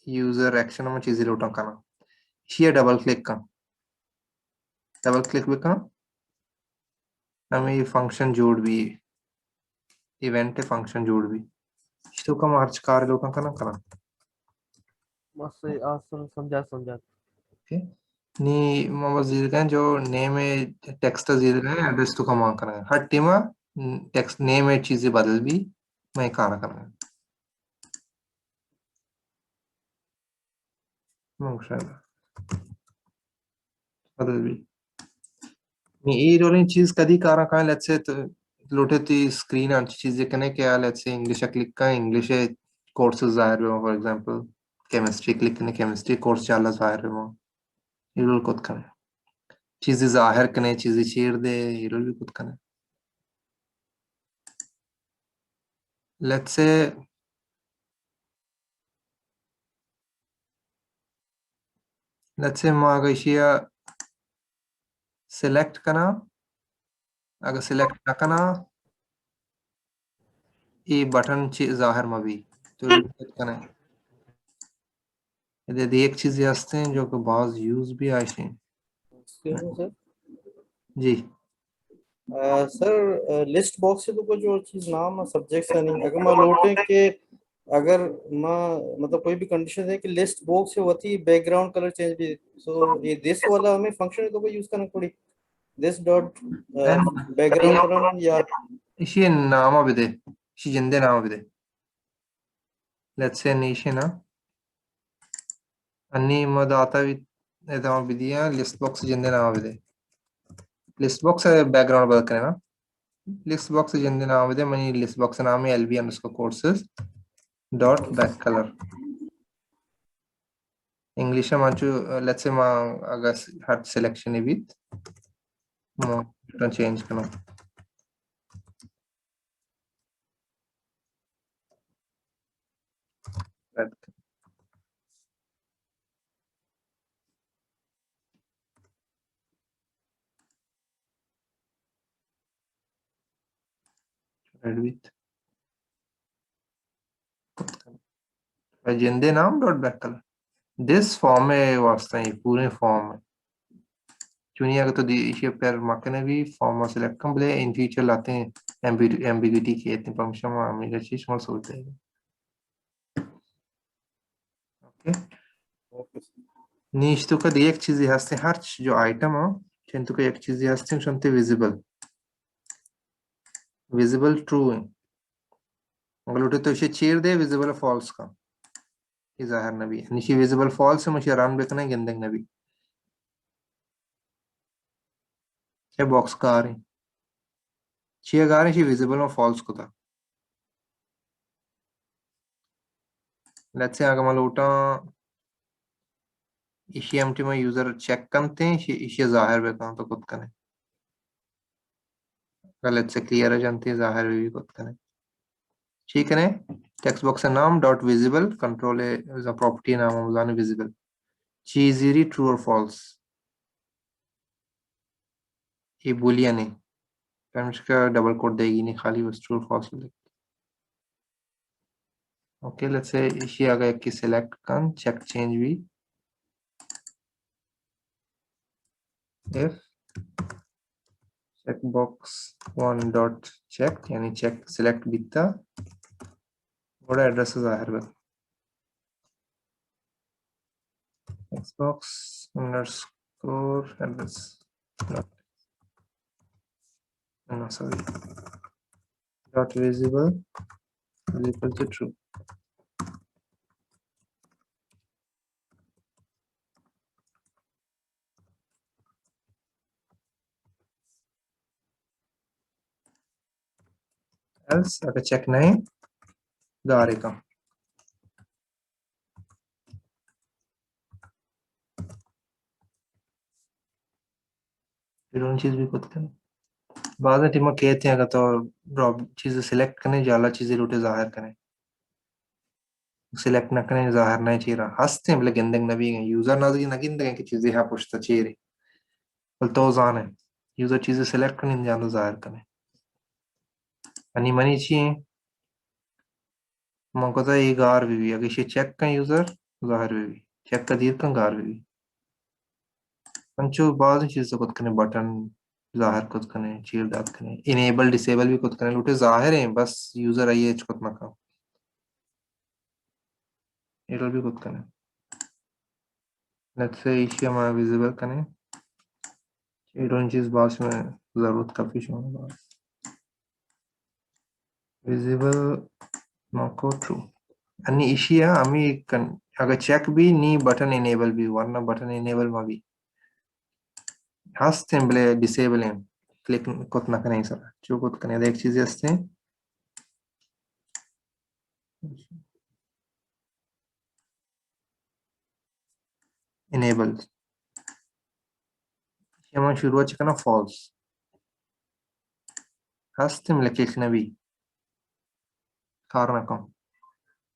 यूजर एक्शन में चीज़ें उठा करना ये डबल क्लिक भी का हमें ये फंक्शन जोड़ भी इवेंट फंक्शन जोड़ भी इसको का मार्च कार लोगों का ना करना बस आसन समझा ओके नी मामा जीर का जो नेम है टेक्स्ट जीर का है एड्रेस तो का मांग करना है हर टीम टेक्स्ट नेम है चीजें बदल भी मैं खाना करना है बदल भी ये रोलिंग चीज कदी कारा का लेट्स से लोटे ती स्क्रीन अच्छी चीजें कने क्या लेट्स से इंग्लिश क्लिक का इंग्लिश कोर्सेज जाहिर है फॉर एग्जांपल केमिस्ट्री क्लिक करने केमिस्ट्री कोर्स चाला जाहिर है ये रोल कुछ कने चीजें जाहिर कने चीजें शेयर दे ये रोल भी कुछ कने let's say मैं अगर इशिया select करना अगर select ना करना ये बटन चीज जाहिर में भी तो click करना ये एक चीजें हस्ते हैं जो कि बहुत यूज भी आए हैं सर जी सर लिस्ट बॉक्स से तो कोई जो चीज नाम सब्जेक्ट से नहीं अगर मैं लौटे कि अगर मैं मतलब कोई भी कंडीशन है कि लिस्ट बॉक्स से होती है बैकग्राउंड कलर चेंज भी सो ये दिस वाला हमें फंक्शन तो कोई यूज करना पड़ी दिस डॉट बैकग्राउंड कलर या इशी नामा बिदे इशी जिंदे नामा बिदे let's say nation अन्नी मदाता भी ऐसा बिदिया लिस्ट बॉक्स जिंदे नामा बिदे लिस्ट बॉक्स बैकग्राउंड बदल करना लिस्ट बॉक्स जिंदे नामा बिदे मनी लिस्ट बॉक्स नाम है lb_courses dot back color English manchu let's say ma agar her selection with mo change करना red with जिंदे नाम dot back color this form में वास्ता है पूरे form में चुनिए अगर तो इसे पर मकने भी form में select कर बले in future लाते हैं ambiguity की इतनी परमिशन में हमें का चीज मत सोचते हैं ओके नीच तो का एक चीज हस्ते हर जो आइटम हो चिंतु का एक चीज हस्ते शंते visible true है अगर उठे तो इसे चेयर दे visible false का ये जाहिर नबी निशी visible false है मुझे रन बेकना है गिंदंग नबी ये बॉक्स का आ रही चेयर आ रही visible और false को था let's say अगर मैं लौटा इसी एम्प्टी में यूजर चेक करते हैं इसे जाहिर बेकना तो खुद करें अगर let's say क्लियर है जानते हैं जाहिर भी खुद करें ठीक है टेक्स्ट बॉक्स का नाम डॉट विजिबल कंट्रोल है प्रॉपर्टी नाम है विजिबल चीज ट्रू और फॉल्स ये बुलियन है का डबल कोड देगी नहीं खाली बस ट्रू और फॉल्स ओके लेट्स से इसी आगे की सिलेक्ट कर चेक चेंज भी if check box one dot check यानी चेक सिलेक्ट बिता बड़ा एड्रेस जाहिर है xbox underscore address no sorry dot visible is equal to true else अगर चेक नहीं गारे का फिर उन चीज भी खुद करें बाद में टीम कहते हैं अगर तो ड्रॉप चीजें सिलेक्ट करने जाला चीजें रूटे जाहिर करें सिलेक्ट न करें जाहिर नहीं चाहिए रहा हंसते हैं बोले गिंदंग नबी यूजर नाज़ी न गिंदंग की चीजें यहाँ पुछता चाहिए बोल तो जान है यूजर चीजें सिलेक्ट करने जानो जाहिर करें अनि मनी चाहिए मौका तो ये गार भी अगर इसे चेक का यूजर जाहिर भी चेक का दीर का गार भी पंचो बाद चीजें खुद करें बटन जाहिर खुद करें चीर दाद करें इनेबल डिसेबल भी खुद करें लूटे जाहिर है बस यूजर आइए खुद ना का इधर भी खुद करें लेट्स से इसे हमारा विजिबल करें इधर चीज बास में जरूरत काफी शोन विजिबल नको ट्रू अन्य इशी है हमें अगर चेक भी नी बटन इनेबल भी वरना बटन इनेबल में भी हस्ते हैं डिसेबल हैं क्लिक कुछ ना करें सर जो कुछ करें एक चीज हस्ते हैं इनेबल हम शुरुआत करना फॉल्स हस्ते हैं क्लिक ना भी कारण कम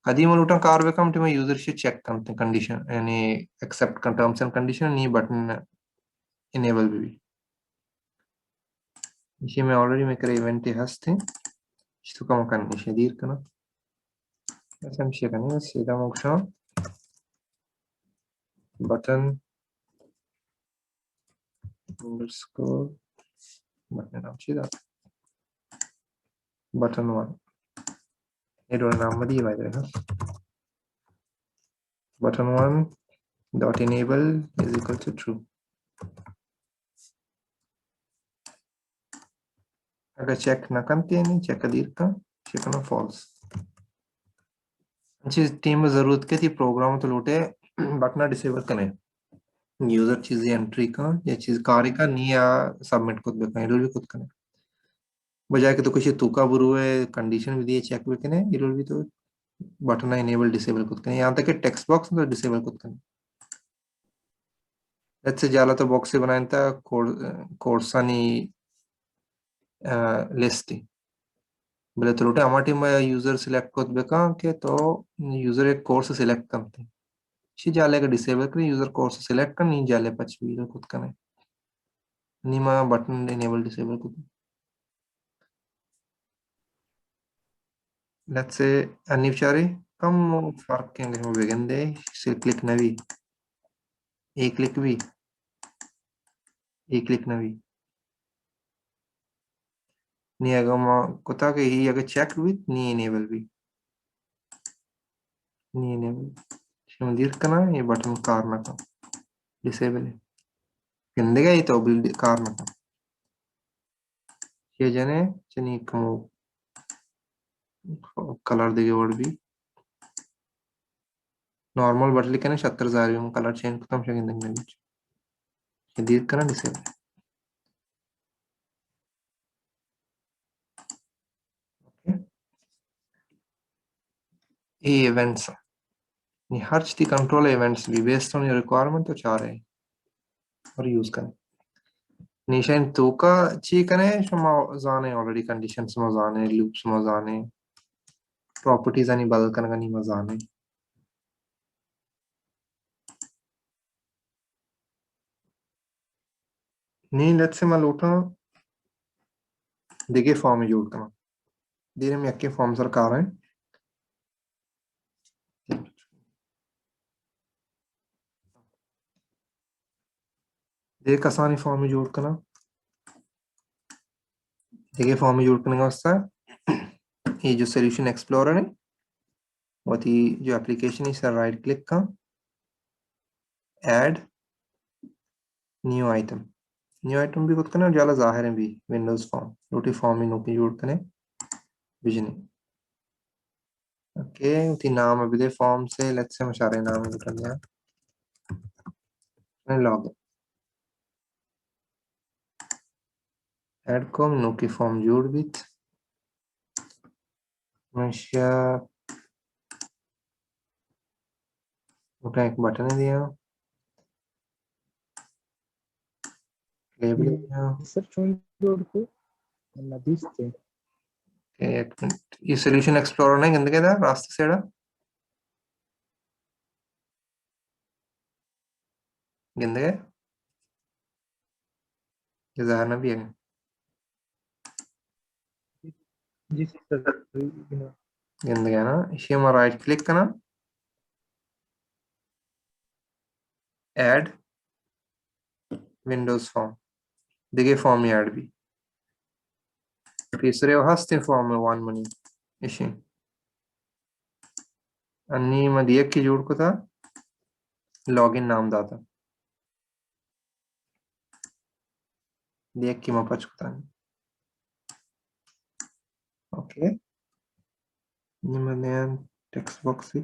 कदीम लूटा कार बेकम टीम यूजर से चेक करते कंडीशन यानी एक्सेप्ट कर terms and condition knee button enable भी इसे मैं ऑलरेडी मैं करे इवेंट हस्ते इसको कम करने से दीर करना ऐसा हम शेयर करने सीधा मोक्षा बटन underscore बटन नाम चीज़ बटन 1 ये दो नाम दिए by the way button 1 dot enable is equal to true अगर चेक ना करते नहीं चेक कर का चेक करना false चीज टीम में जरूरत के थी प्रोग्राम तो लूटे बटना डिसेबल करें यूजर चीज एंट्री का या चीज कार्य का नहीं या सबमिट खुद बेका इरोल भी खुद करें बजाय के तो कुछ तुका बुरु है कंडीशन भी दिए चेक भी करें इरोल भी तो बटन इनेबल डिसेबल खुद करें यहाँ तक कि टेक्स्ट बॉक्स तो डिसेबल खुद करें लेट्स से जाला तो बॉक्स से बनाया था कोर्सानी लिस्ट बोले तो लूटे हमारी टीम में यूजर सिलेक्ट खुद बेका के तो यूजर एक कोर्स सिलेक्ट करते हैं शी जाले का डिसेबल करें यूजर कोर्स सिलेक्ट कर नहीं जाले पच भी खुद करें नीमा बटन इनेबल डिसेबल खुद लेट्स से अनिवार्य कम फर्क के अंदर बेगंदे से क्लिक नवी एक क्लिक नवी नहीं अगर मैं कोता के ही अगर चेक भी नहीं इनेबल भी नहीं इनेबल शमदीर करना ये बटन कार ना का डिसेबल है गंदे का ये तो बिल्ड कार ना का ये जने चनी कमो कलर देगे वर्ड भी नॉर्मल बटन लिखने 70,000 में कलर चेंज करता हूँ शायद नहीं बीच ये दीर करना डिसेबल ये इवेंट्स ये हर चीज कंट्रोल इवेंट्स भी बेस्ड ऑन योर रिक्वायरमेंट तो चाह रहे हैं और यूज करें निशान तो का ची कने शमा जाने ऑलरेडी कंडीशंस में जाने लूप्स में जाने प्रॉपर्टीज आणि बदल करने का नहीं मजा आने नहीं लेट्स से मैं लूटा देखिए फॉर्म में जोड़ करना धीरे में यक्के फॉर्म सरकार है देख आसानी फॉर्म में जोड़ करना देखिए फॉर्म में जोड़ करने का वास्ता ये जो सॉल्यूशन एक्सप्लोरर है वो थी जो एप्लीकेशन है इसका राइट क्लिक का ऐड न्यू आइटम भी खुद करना ज्यादा जाहिर है भी विंडोज फॉर्म रोटी फॉर्म में नोकी जोड़ करने विजन ओके उसी नाम अभी दे फॉर्म से लेट्स से मशारे नाम बटन दिया मैं लॉग ऐड को नोकी फॉर्म जोड़ बिट मशा उठा एक बटन दिया लेबल दिया सर जोड़ को नदीस थे एक मिनट ये सॉल्यूशन एक्सप्लोरर नहीं गंदे था रास्ते से गंदे ये ज़ाहिर भी है जी सर गंदे है ना इसे हम राइट क्लिक करना ऐड विंडोज फॉर्म देखिए फॉर्म में ऐड भी तीसरे हस्ते फॉर्म में वन मनी इसे अन्नी मदिया की जोड़ को था लॉगिन नाम दाता देख की मपच को था ओके निम्न टेक्स्ट बॉक्स ही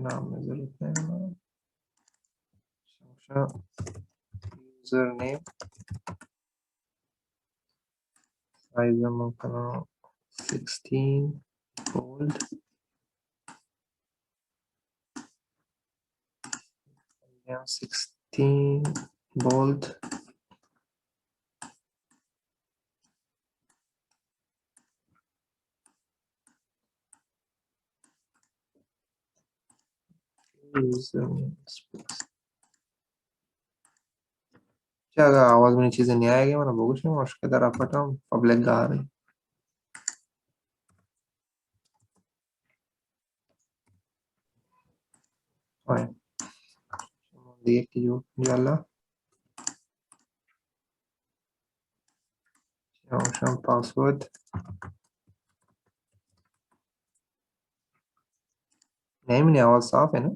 नाम में जरूरत है यूजर नेम साइज हम करना 16 bold yeah 16 bold username space क्या आवाज में चीजें नहीं आएगी मैंने बोगुश में उसके तरह पटा पब्लिक गा रही फाइन देख की जो जाला function password name नहीं आवाज साफ है ना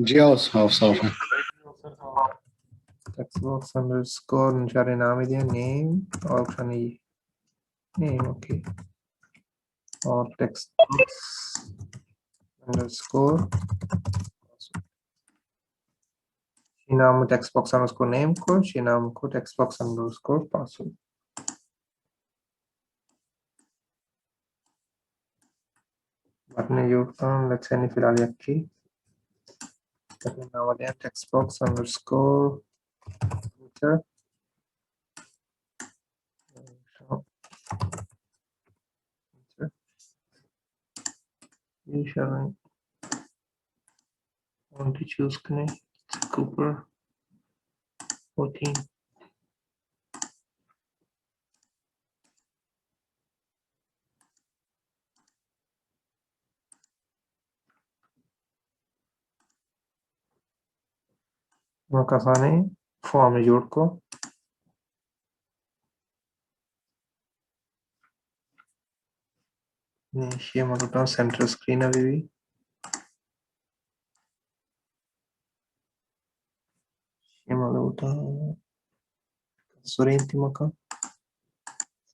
जी हाफ साफ है text box underscore निशारे नाम ही दिया name और ऑप्शन है name okay और text box underscore नाम text box underscore name को नाम को text box underscore password button जोड़ता हूँ let's say नहीं फिलहाल यकी नाम दिया text box underscore enter you shall want to choose connect Cooper 14 मकासाने form में जोड़ को ये मतलब सेंटर स्क्रीन अभी भी ये मतलब सुरेंती मका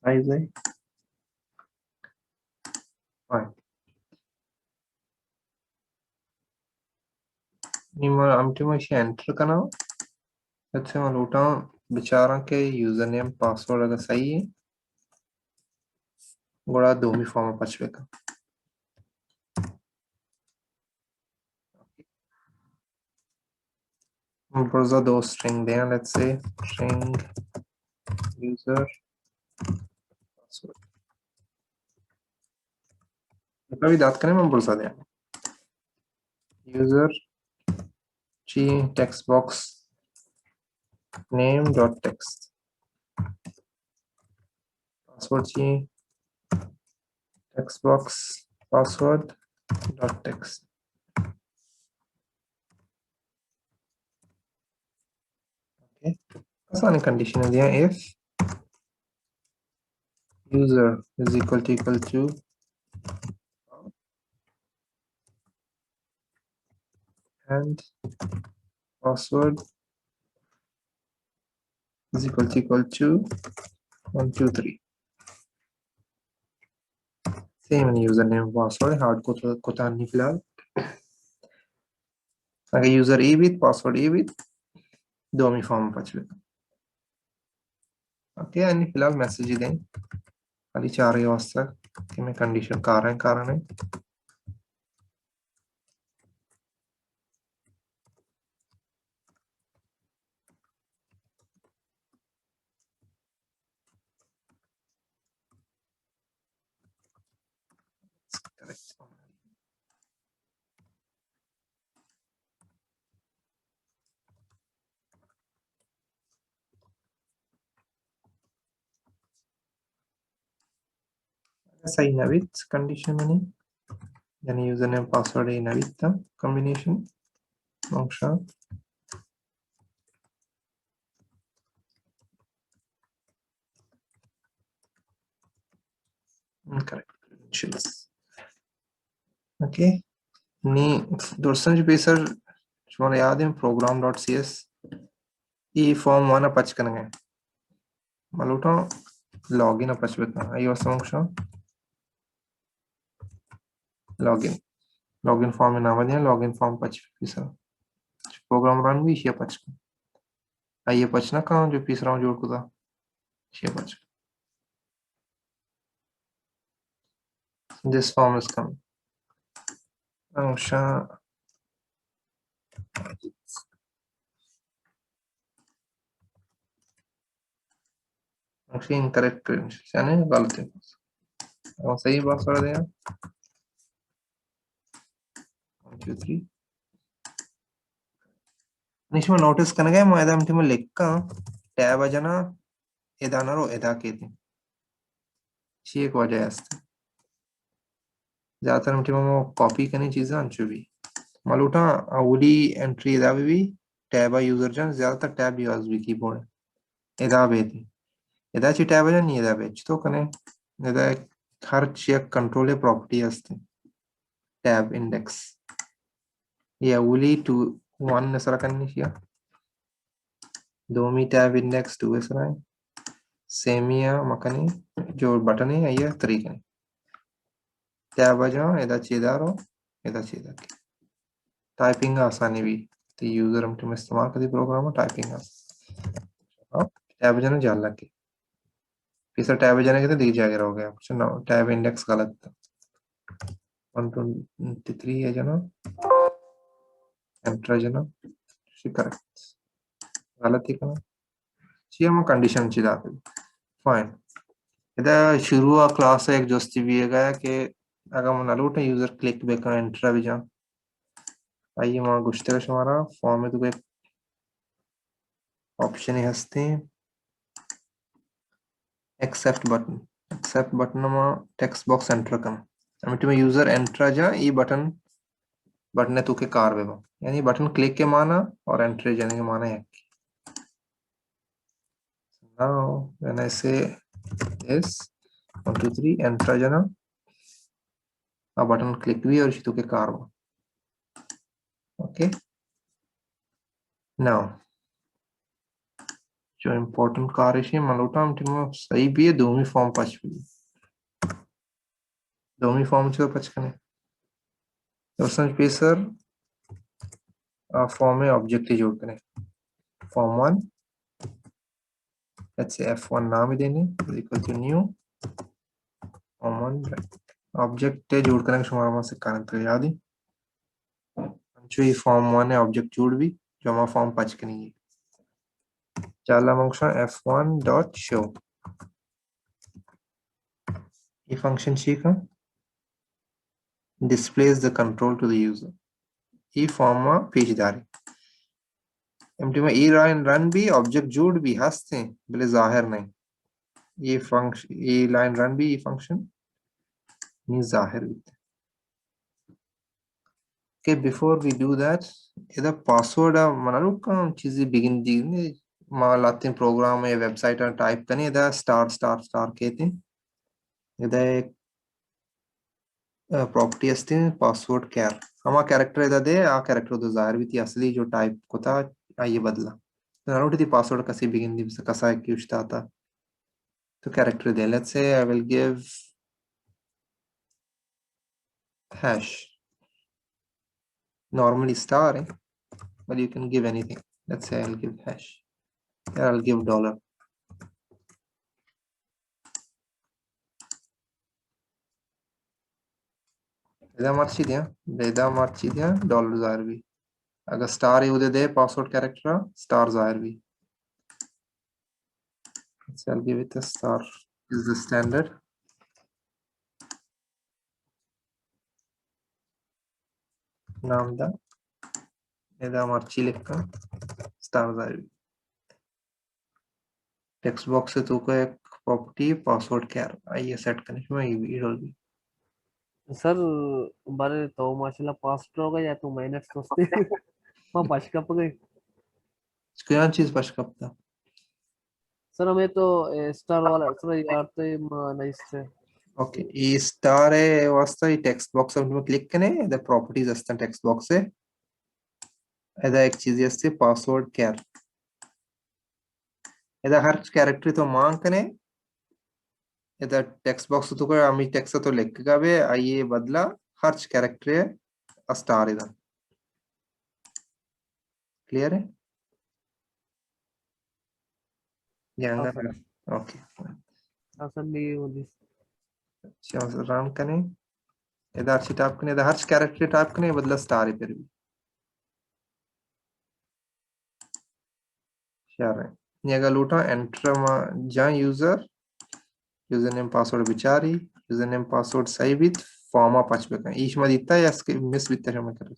साइज है फाइन निम्न अंतिम इसे एंटर करना अच्छा मतलब बेचारा के यूजर नेम पासवर्ड अगर सही है गोड़ा दो मी फॉर्म पचवेका browser दो string दें let's say string user password कभी दात करें मैं browser दें user g text box name dot text password g text box password dot text okay आसान कंडीशन है दिया if user is equal to and password is equal to 1 2 3 same username password hard को तो नहीं फिलहाल अगर user A with password A with दो मी form पचवे okay यानी फिलहाल मैसेज दें खाली चार ही वास्ता कि मैं कंडीशन कारण है सही ना विथ कंडीशन में नहीं यानी यूजर नेम पासवर्ड है ना विथ था combination function incorrect credentials okay नी दोस्तों जी पेसर शुमार याद है program.cs ई फॉर्म वाना पच करने गए मलूटा लॉगिन अपच बेता आई वाला फंक्शन लॉगिन फॉर्म में नाम दिया लॉगिन फॉर्म पच पेसर प्रोग्राम रन भी ये पच आई ये पचना कहाँ जो पेसर में जोड़ को था ये पच this form is coming function actually incorrect credentials यानी गलत है और सही पासवर्ड दिया 1 2 3 निश्चय नोटिस करने गए मैं इधर में लिख का टैब अजना इधर ना रो इधर के थे ये एक वजह है ज़्यादातर हम कॉपी करने चीज़ें अंचु भी मालूटा अवली एंट्री इधर भी टैब यूजर जन ज़्यादातर टैब यूज़ भी कीबोर्ड एदा बेती एदा ची टॅब आहे एदा बेच तो कने एदा हर चेक कंट्रोल प्रॉपर्टी असते टॅब इंडेक्स या उली टू 1 नसरा करनी शिया दोमी टैब इंडेक्स 2 है सेमिया मकनी जो बटन है ये तरीके टैब आ जाओ एदा चेदारो एदा चेदा टाइपिंग आसानी भी तो यूजर हम तुम इस्तेमाल करती प्रोग्राम टाइपिंग टैब जाना जान लगे फिर टैब जाने के तो दी जाएगा हो गया कुछ ना टैब इंडेक्स गलत था 123 है जना एंटर जना करेक्ट गलत ही करना चाहिए हम कंडीशन चाहिए दाते फाइन इधर शुरू आ क्लास एक जोस्ती भी है कि अगर हम नलूटे यूजर क्लिक बेकर एंटर भी जा आइए वहाँ गुस्ते का शुमारा फॉर्म में तो एक ऑप्शन ही हंसते हैं एक्सेप्ट बटन में टेक्स्ट बॉक्स एंटर करना हमें तुम्हें यूजर एंटर जा ये बटन है तो के कार बेबा यानी बटन क्लिक के माना और एंटर जाने के माना है now when I say yes 1 2 3 enter जाना आ बटन क्लिक भी और इसी के कार हो ओके now जो इम्पोर्टेंट कार है मलोटा हम सही भी है दोमी फॉर्म पच भी दोमी फॉर्म से पच कने तो समझ पे सर फॉर्म में ऑब्जेक्ट जोड़ करें फॉर्म 1 let's say f1 नाम ही देने is equal to new form 1 object जोड़ करेंगे शुमारा में से कारण तो याद ही जो ये फॉर्म 1 है ऑब्जेक्ट जोड़ भी जो हमारा फॉर्म पच के नहीं है चाला फंक्शन f1 डॉट शो ये फंक्शन ठीक है displays the control to the user ये फॉर्म में पेजदारी एमटी में ई लाइन रन भी ऑब्जेक्ट जोड़ भी हंसते हैं भले जाहिर नहीं ये फंक्शन ये लाइन रन भी ये फंक्शन नहीं जाहिर भी okay before we do that इधर पासवर्ड मनालू काम चीजें बिगिन दी ने माल आते हैं प्रोग्राम में वेबसाइट और टाइप करने इधर स्टार स्टार स्टार कहते हैं इधर एक प्रॉपर्टी असते हैं पासवर्ड कैर हमारा कैरेक्टर इधर दे आ कैरेक्टर तो जाहिर भी थी असली जो टाइप को था ये बदला तो नोट दी पासवर्ड कसी बिगिन दी कसा है कि उष्टा था तो character they let's say I will give hash normally star but you can give anything let's say I'll give hash here I'll give dollar इधर मर्ची दिया डॉलर जाहिर भी अगर स्टार ही उधर दे पासवर्ड कैरेक्टर स्टार जाहिर भी so I'll give it a star is the standard नाम दा इधर मर्ची लिखकर स्टार जाहिर भी टेक्स्ट बॉक्स से तो को एक प्रॉपर्टी पासवर्ड कैर आइए सेट करने में ये रोल भी सर बारे तो माशाल्लाह पास्ट हो गया या तो माइनस सोचते वहाँ पास कप गए क्या चीज पास कप था सर हमें तो स्टार वाला सर यार तो नाइस है ओके ये स्टार है वास्ता ये टेक्स्ट बॉक्स में क्लिक करें इधर प्रॉपर्टीज असता टेक्स्ट बॉक्स से इधर एक चीज असते पासवर्ड कैर इधर हर कैरेक्टर तो मांग करें इधर टेक्स्ट बॉक्स तो कोई आमी टेक्स्ट तो लिख का बे आइए बदला हर कैरेक्टर है स्टार इधर क्लियर है ध्यान ओके आसान नहीं होगी चलो रन करें इधर अच्छी टाइप करें इधर हर कैरेक्टर टाइप करें बदला स्टार है फिर भी यार ये अगर लूटा एंटर जहाँ यूजर नेम पासवर्ड बिचारी यूजर नेम पासवर्ड सही भी फॉर्म आप पच बेका ईश में दिता है इसके मिस बिता शमे कर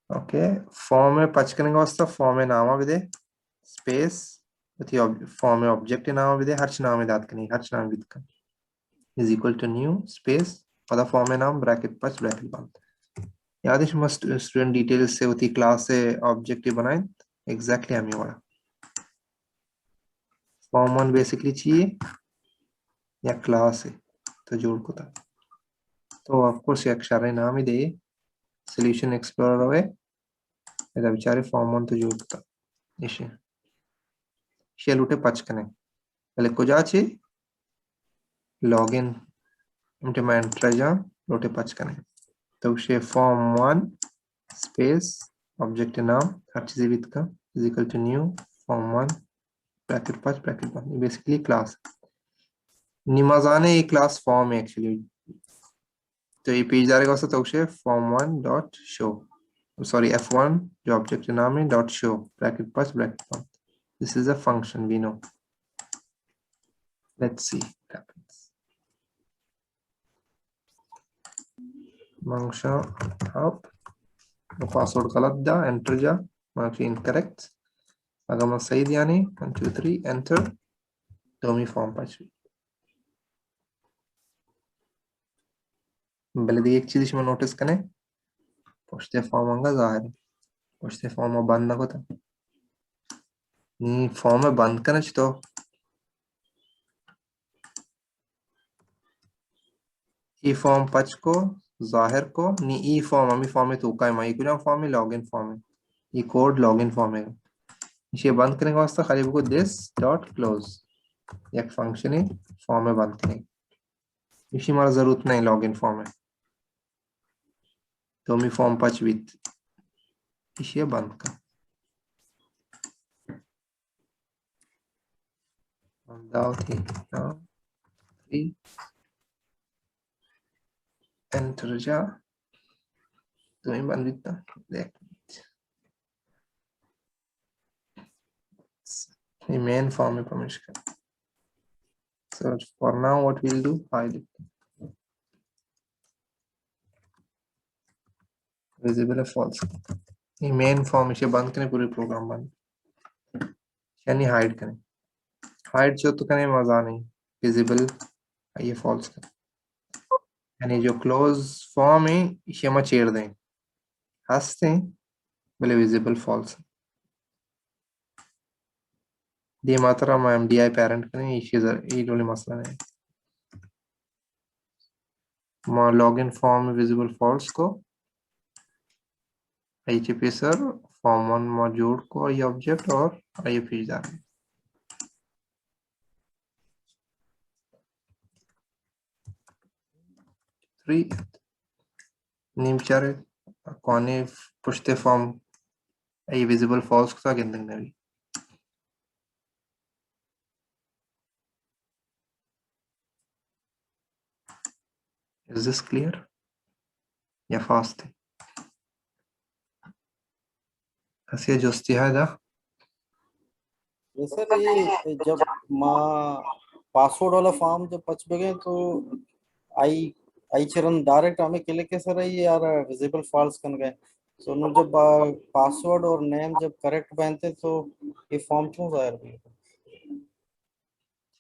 ओके फॉर्म में पच करने का वास्ता फॉर्म में नाम भी दे स्पेस उठी फॉर्म में ऑब्जेक्ट नाम भी दे हर नाम में दात करनी हर नाम विद कर is equal to new space और फॉर्म में नाम ब्रैकेट पच ब्रैकेट बंद याद है मस्ट स्टूडेंट डिटेल्स से उठी क्लास से ऑब्जेक्ट बनाए एग्जैक्टली हमें वाला फॉर्म 1 बेसिकली चाहिए या क्लास है तो जोड़ को था तो ऑफकोर्स अक्षर नाम ಇದೆ सॉल्यूशन एक्सप्लोरर अवे इदा विचारे फॉर्म 1 तो जोड़ था इशे शेलुटे पचकने पहले को जाचे लॉगिन इंटे मैं एंट्रेजा लोटे पचकने तो उसे फॉर्म 1 स्पेस ऑब्जेक्ट नाम हर चीज विद का is equal to new form 1 bracket 5 bracket 1 basically class निमाजाने ये क्लास फॉर्म है एक्चुअली तो ये पेज डालेगा वैसे तो उसे form1 dot show sorry f1 जो ऑब्जेक्ट नाम है dot show bracket 5 bracket 1 this is a function we know let's see what happens function help तो पासवर्ड गलत दा एंटर जा मार्क्स इनकरेक्ट अगर मैं सही दिया नहीं 1 2 3 एंटर तो मी फॉर्म 5 बल्कि एक चीज इसमें नोटिस करें पोस्टे फॉर्म होगा जाहिर पोस्टे फॉर्म बंद ना होता नहीं फॉर्म में बंद करना तो ई फॉर्म 5 को जाहिर को नी ई फॉर्म अमी फॉर्म में तो का है माई को फॉर्म में लॉगिन फॉर्म है ये कोड लॉगिन फॉर्म है इसे बंद करने का वास्ता खाली को दिस डॉट क्लोज एक फंक्शन है फॉर्म में बंद करें इसी हमारा जरूरत नहीं लॉगिन फॉर्म है तो मी फॉर्म 5 विद इसे बंद कर दाव थी एंटर जा तो मैं बंद दिता देख ये मेन फॉर्म में प्रवेश कर so for now what we'll do hide it visible है false ये मेन फॉर्म इसे बंद करें पूरे प्रोग्राम बंद यानी हाइड करें हाइड जो तो करने मजा नहीं विजिबल ये फॉल्स करें यानी जो क्लोज फॉर्म है इसे हम छेड़ दें हंसते हैं बोले विजिबल फॉल्स ये मात्रा हम एमडीआई पेरेंट करें इसे ये वाले मसला नहीं मां लॉगिन फॉर्म विजिबल फॉल्स को आईएचपी सर फॉर्म 1 मौजूद को ये ऑब्जेक्ट और ये पेज डालें 3 नीम चारे कोने पुश्ते फॉर्म ये विजिबल फॉल्स को सा गिनते हैं Is this clear? या फास्ट है हसिया जोस्ती है दा ये सर ये जब माँ पासवर्ड वाला फॉर्म जब पच गए तो आई आई चरण डायरेक्ट हमें केले के सर ये यार विजिबल फॉल्स कर गए तो नु जब पासवर्ड और नेम जब करेक्ट बनते तो ये फॉर्म क्यों जाहिर हुई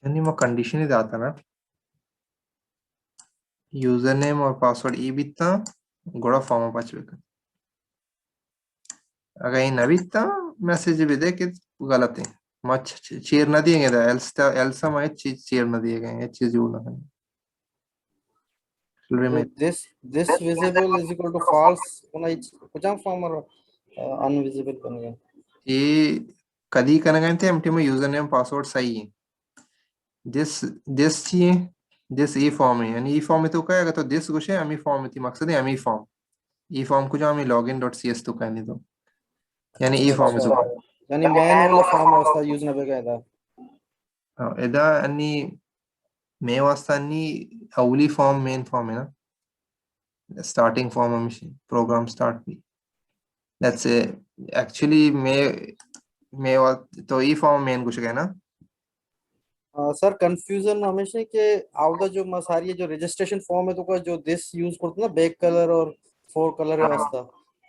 यानी वो कंडीशन ही दाता ना यूजर नेम और पासवर्ड ये बिता गोड़ा फॉर्म पच बेकर अगर ये न बिता मैसेज भी दे कि गलत है मच चेयर न दिए गए एल्सा में चेयर न दिए गए ये चीज जोड़ना है this visible is equal to false होना कुछ फॉर्म और अनविजिबल बन गया ये कदी करने गए थे एमटी में यूजर नेम पासवर्ड सही है दिस चाहिए दिस ई फॉर्म है यानी ई फॉर्म में तो क्या है तो दिस कुछ है एमी फॉर्म में थी मकसद है एमी फॉर्म ई फॉर्म को जो हमें login.cs तो कहने दो यानी ई फॉर्म है यानी मैन वाला फॉर्म वास्ता यूज ना बेगा था हां एदा अन्नी मे वास्ता अन्नी अवली फॉर्म मेन फॉर्म है ना स्टार्टिंग फॉर्म में प्रोग्राम स्टार्ट भी लेट्स से एक्चुअली मे तो ई फॉर्म मेन कुछ है ना सर कंफ्यूजन हमेशा के आवदा जो सारी जो रजिस्ट्रेशन फॉर्म है तो का जो दिस यूज करते ना बैक कलर और फोर कलर है वास्ता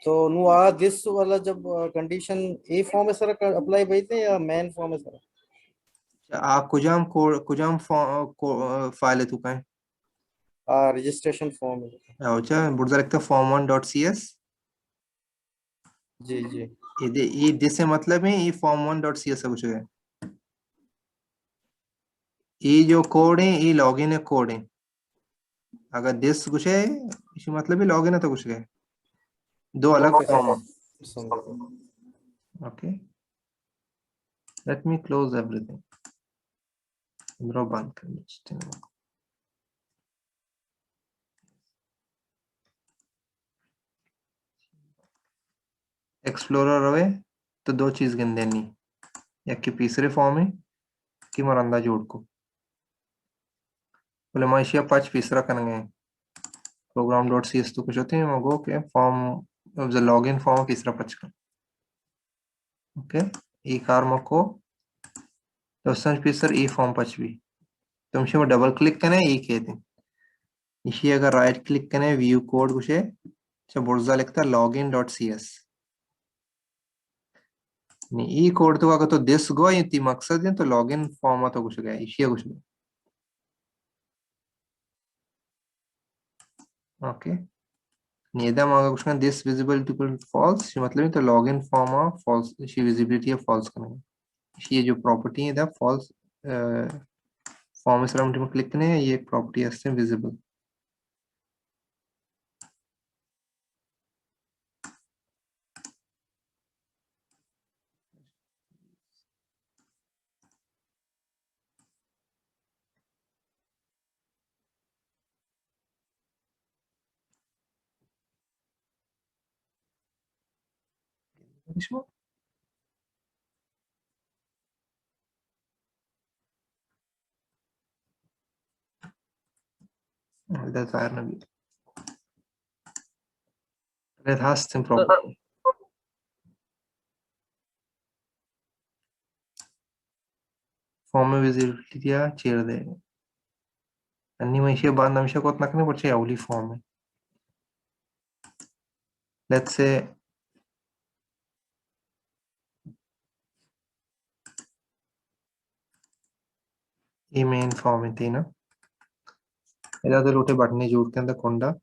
तो नु आ दिस वाला जब कंडीशन ए फॉर्म में सर अप्लाई भइते या मेन फॉर्म में सर आ कुजाम फाइल है तू का रजिस्ट्रेशन फॉर्म है अच्छा बुर्जा लिखता form1.cs जी जी ये दिस से मतलब है ये form1.cs से कुछ है। ये जो कोड है ये लॉगिन है कोड है। अगर दिस कुछ है इसी मतलब ही लॉगिन है तो कुछ है दो अलग form. Okay let me close everything इंद्रो बंद कर देते हैं। एक्सप्लोरर रहे तो दो चीज गिन देनी या कि तीसरे फॉर्म है कि मरंदा जोड़ को बोले माइशिया पांच तीसरा करेंगे program.cs तो कुछ होते हैं मगो के form of the login form तीसरा पच कर ओके ई कार मको तो संच पीसर ई फॉर्म पच भी तो हमसे वो डबल क्लिक करें ई कहते हैं इसी अगर राइट क्लिक करें व्यू कोड कुछ है तो बुर्जा लिखता login.cs नहीं ई कोड तो अगर तो दिस गो ये ती मकसद है तो लॉगिन फॉर्म तो कुछ गया इसी कुछ गया ओके नेदा मांगा कुछ ना दिस विजिबिलिटी इक्वल फॉल्स मतलब तो लॉगिन फॉर्म ऑफ फॉल्स इसी विजिबिलिटी है फॉल्स करेंगे ये जो प्रॉपर्टी है दा फॉल्स फॉर्म इस राउंड में क्लिक करने ये एक प्रॉपर्टी है visible ده ظاهر نبي red has property form में विजिबिलिटी दिया चेयर दे अन्य मनुष्य बांध अंश को उतना करने पड़े अवली फॉर्म में लेट्स से ये मेन फॉर्म में थी ना इधर तो लोटे बटने जोड़ के अंदर कोंडा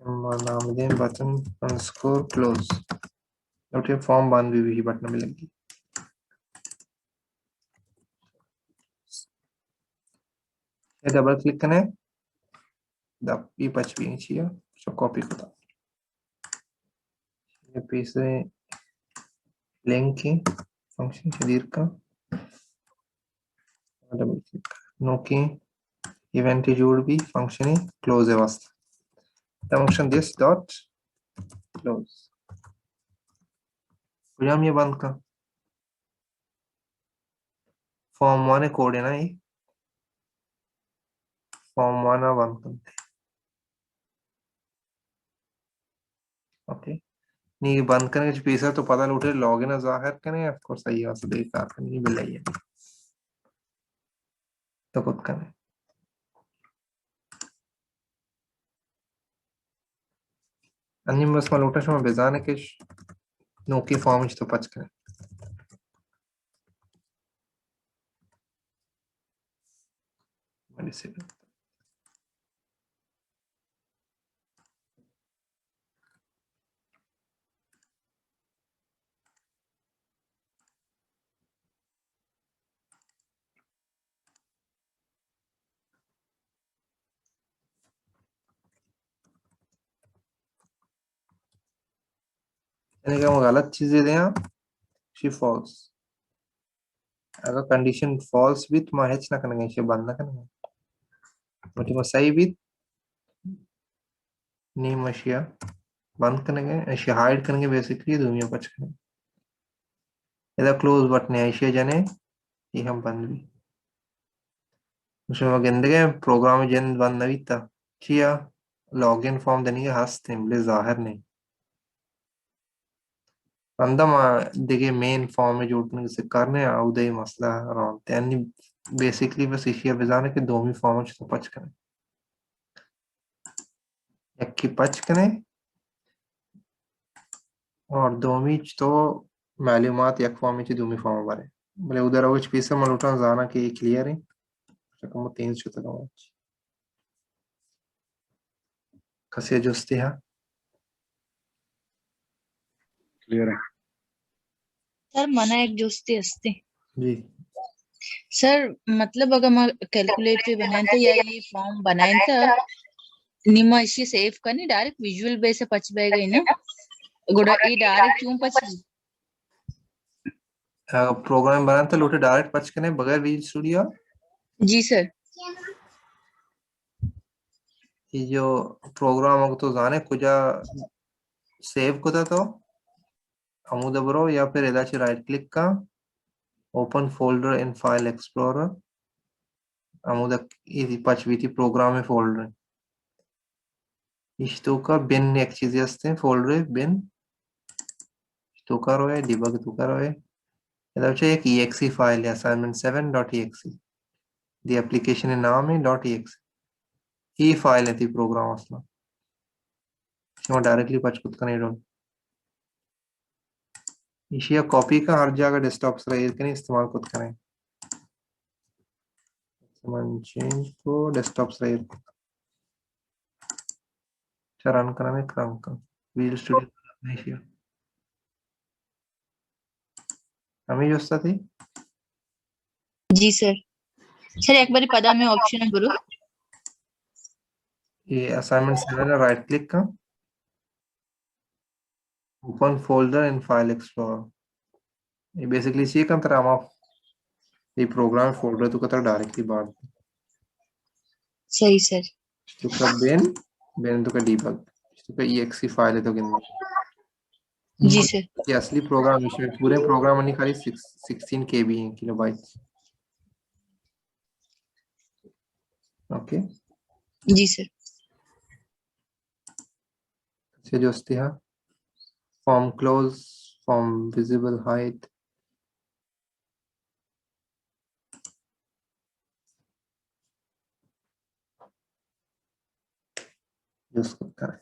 नाम दें बटन अंडरस्कोर क्लोज लोटे फॉर्म बांध भी बटन में लगी ये डबल क्लिक करें दब ये पच भी नहीं चाहिए जो कॉपी को था ये पेस्ट लिंक की फंक्शन शरीर का डबल क्लिक नो की इवेंट जोड़ भी फंक्शन ही क्लोज है वास्ता फंक्शन दिस डॉट क्लोज हम ये बंद का फॉर्म वन कोड है ना ये फॉर्म वन बंद करते ओके नहीं बंद करने के पैसा तो पता लूटे लॉगिन जाहिर करें ऑफ कोर्स सही है सही कार नहीं बिलाई है तो खुद करें अन्य बस mal लूटा शो बेजाने के नो की फॉर्म तो पच करें मेडिसिन यानी कि हम गलत चीजें दें शी फॉल्स अगर कंडीशन फॉल्स भी तो मैच ना करेंगे इसे बंद ना करेंगे बट सही भी नहीं मशिया बंद करेंगे ऐसे हाइड करेंगे बेसिकली दुनिया बच करेंगे इधर क्लोज बटन है ऐसे जाने ये हम बंद भी उसमें गंदे प्रोग्राम जन बंद नहीं था चिया लॉगिन फॉर्म देने के हंसते हैं जाहिर नहीं Andama dige main form में जोड़ने से करने आउदे मसला रांते यानी basically बस इसी अभिजाने के दो ही form में तो पच करें एक की पच करें और दो ही तो मालूमात एक form में दो ही form बारे बोले उधर वो चीज़ मलुटान जाना के clear है रकम 3 चुता का कसिया जोस्ती है क्लियर है सर मना एक दोस्ती असते जी सर मतलब अगर मैं कैलकुलेटर बनाएं तो या ये फॉर्म बनाएं तो निम्मा इसी सेव करनी डायरेक्ट विजुअल बेस से पच बैग ना गुड़ा ये डायरेक्ट क्यों पच प्रोग्राम बनाते तो लोटे डायरेक्ट पच करें बगैर विजुअल स्टूडियो जी सर ये जो प्रोग्राम हो तो जाने कुजा सेव को था तो अमुदा ब्रो या फिर इधर राइट क्लिक का open folder in file explorer अमुदा ఇది పచ్చివితి ప్రోగ్రామ్ फोल्डर इस्तो का बिन एक चीज असते हैं फोल्डर बिन तो करो है डिबग तो करो है इधर से एक exe फाइल है assignment7.exe दी एप्लीकेशन का नाम है .exe ये फाइल है ती प्रोग्राम असला इसमें डायरेक्टली पचकुत करने डोन इशिया कॉपी का हर जगह डेस्कटॉप से ये कहीं इस्तेमाल कुत करें चेंज को डेस्कटॉप से रन कराने क्रम का विजुअल स्टूडियो नहीं हमें जो थी जी सर सर एक बार पदा में ऑप्शन गुरु ये असाइनमेंट 7 है राइट क्लिक का open folder in file explorer ये बेसिकली सी का तरह हम ये प्रोग्राम फोल्डर तो कतर डायरेक्टली बाहर सही सर तो का बेन तो का डीबग तो का exe फाइल है तो किन जी सर ये असली प्रोग्राम इसमें पूरे प्रोग्राम नहीं खाली 16 KB है किलोबाइट ओके जी सर से जो है form close form visible height use करता है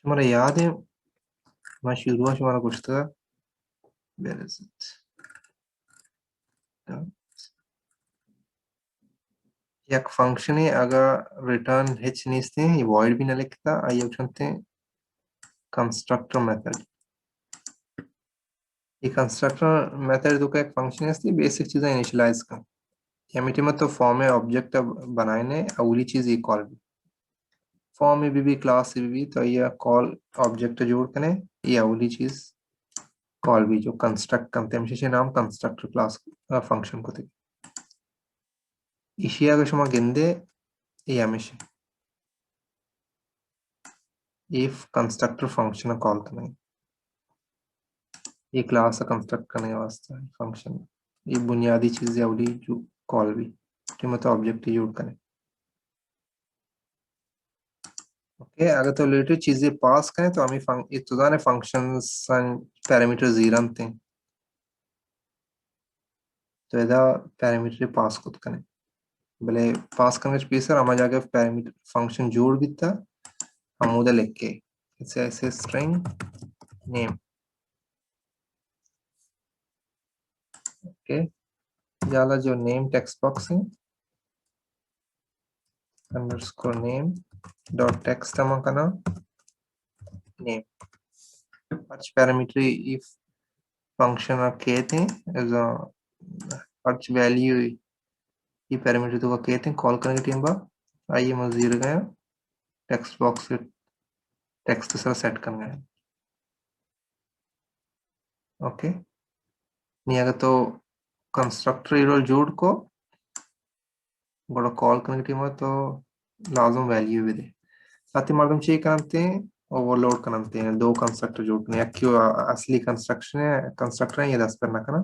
हमारा याद है मैं शुरू में हमारा कुछ था where is it एक फंक्शन है अगर रिटर्न h नहीं इसते ये void भी ना लिखता आइए उठाते हैं कंस्ट्रक्टर मेथड ये कंस्ट्रक्टर मेथड तो का एक फंक्शन है इसलिए बेसिक चीजें इनिशियलाइज का एमिटी में तो फॉर्म में ऑब्जेक्ट बनाने अवली चीज ये कॉल फॉर्म में भी क्लास से भी तो ये कॉल ऑब्जेक्ट जोड़ करें ये अवली चीज कॉल भी जो कंस्ट्रक्ट करते हैं हमेशा नाम कंस्ट्रक्टर क्लास फंक्शन को थे इसी अगर शुमा गिंदे ये हमेशा इफ कंस्ट्रक्टर फंक्शन कॉल करें ये क्लास कंस्ट्रक्ट करने वास्ते फंक्शन ये बुनियादी चीजें अवली जो कॉल भी कि मतलब ऑब्जेक्ट जोड़ करें ओके अगर तो रिलेटेड चीजें पास करें तो हमें इतने फंक्शंस पैरामीटर जीरो थे तो इधर पैरामीटर पास खुद करें भले पास करने के पीछे हमारे जाके पैरामीटर फंक्शन जोड़ भी था हम उधर लिख के ऐसे स्ट्रिंग नेम ओके जाला जो नेम टेक्स्ट बॉक्स है अंडरस्कोर नेम डॉट टेक्स्ट हम करना नेम पांच पैरामीटर इफ फंक्शन कहते हैं एज अ पांच वैल्यू ये पैरामीटर तो कहते हैं कॉल करने के टाइम बाद आइए मैं जीरो गया टेक्स्ट बॉक्स से टेक्स्ट सारा सेट करना है ओके नहीं अगर तो कंस्ट्रक्टर रोल जोड़ को बड़ा कॉल करने के टाइम तो लाजम वैल्यू भी दे साथ ही मर्दम चेक करते हैं ओवरलोड करते हैं दो कंस्ट्रक्टर जोड़ने हैं क्यों असली कंस्ट्रक्शन है ये 10 पर ना करना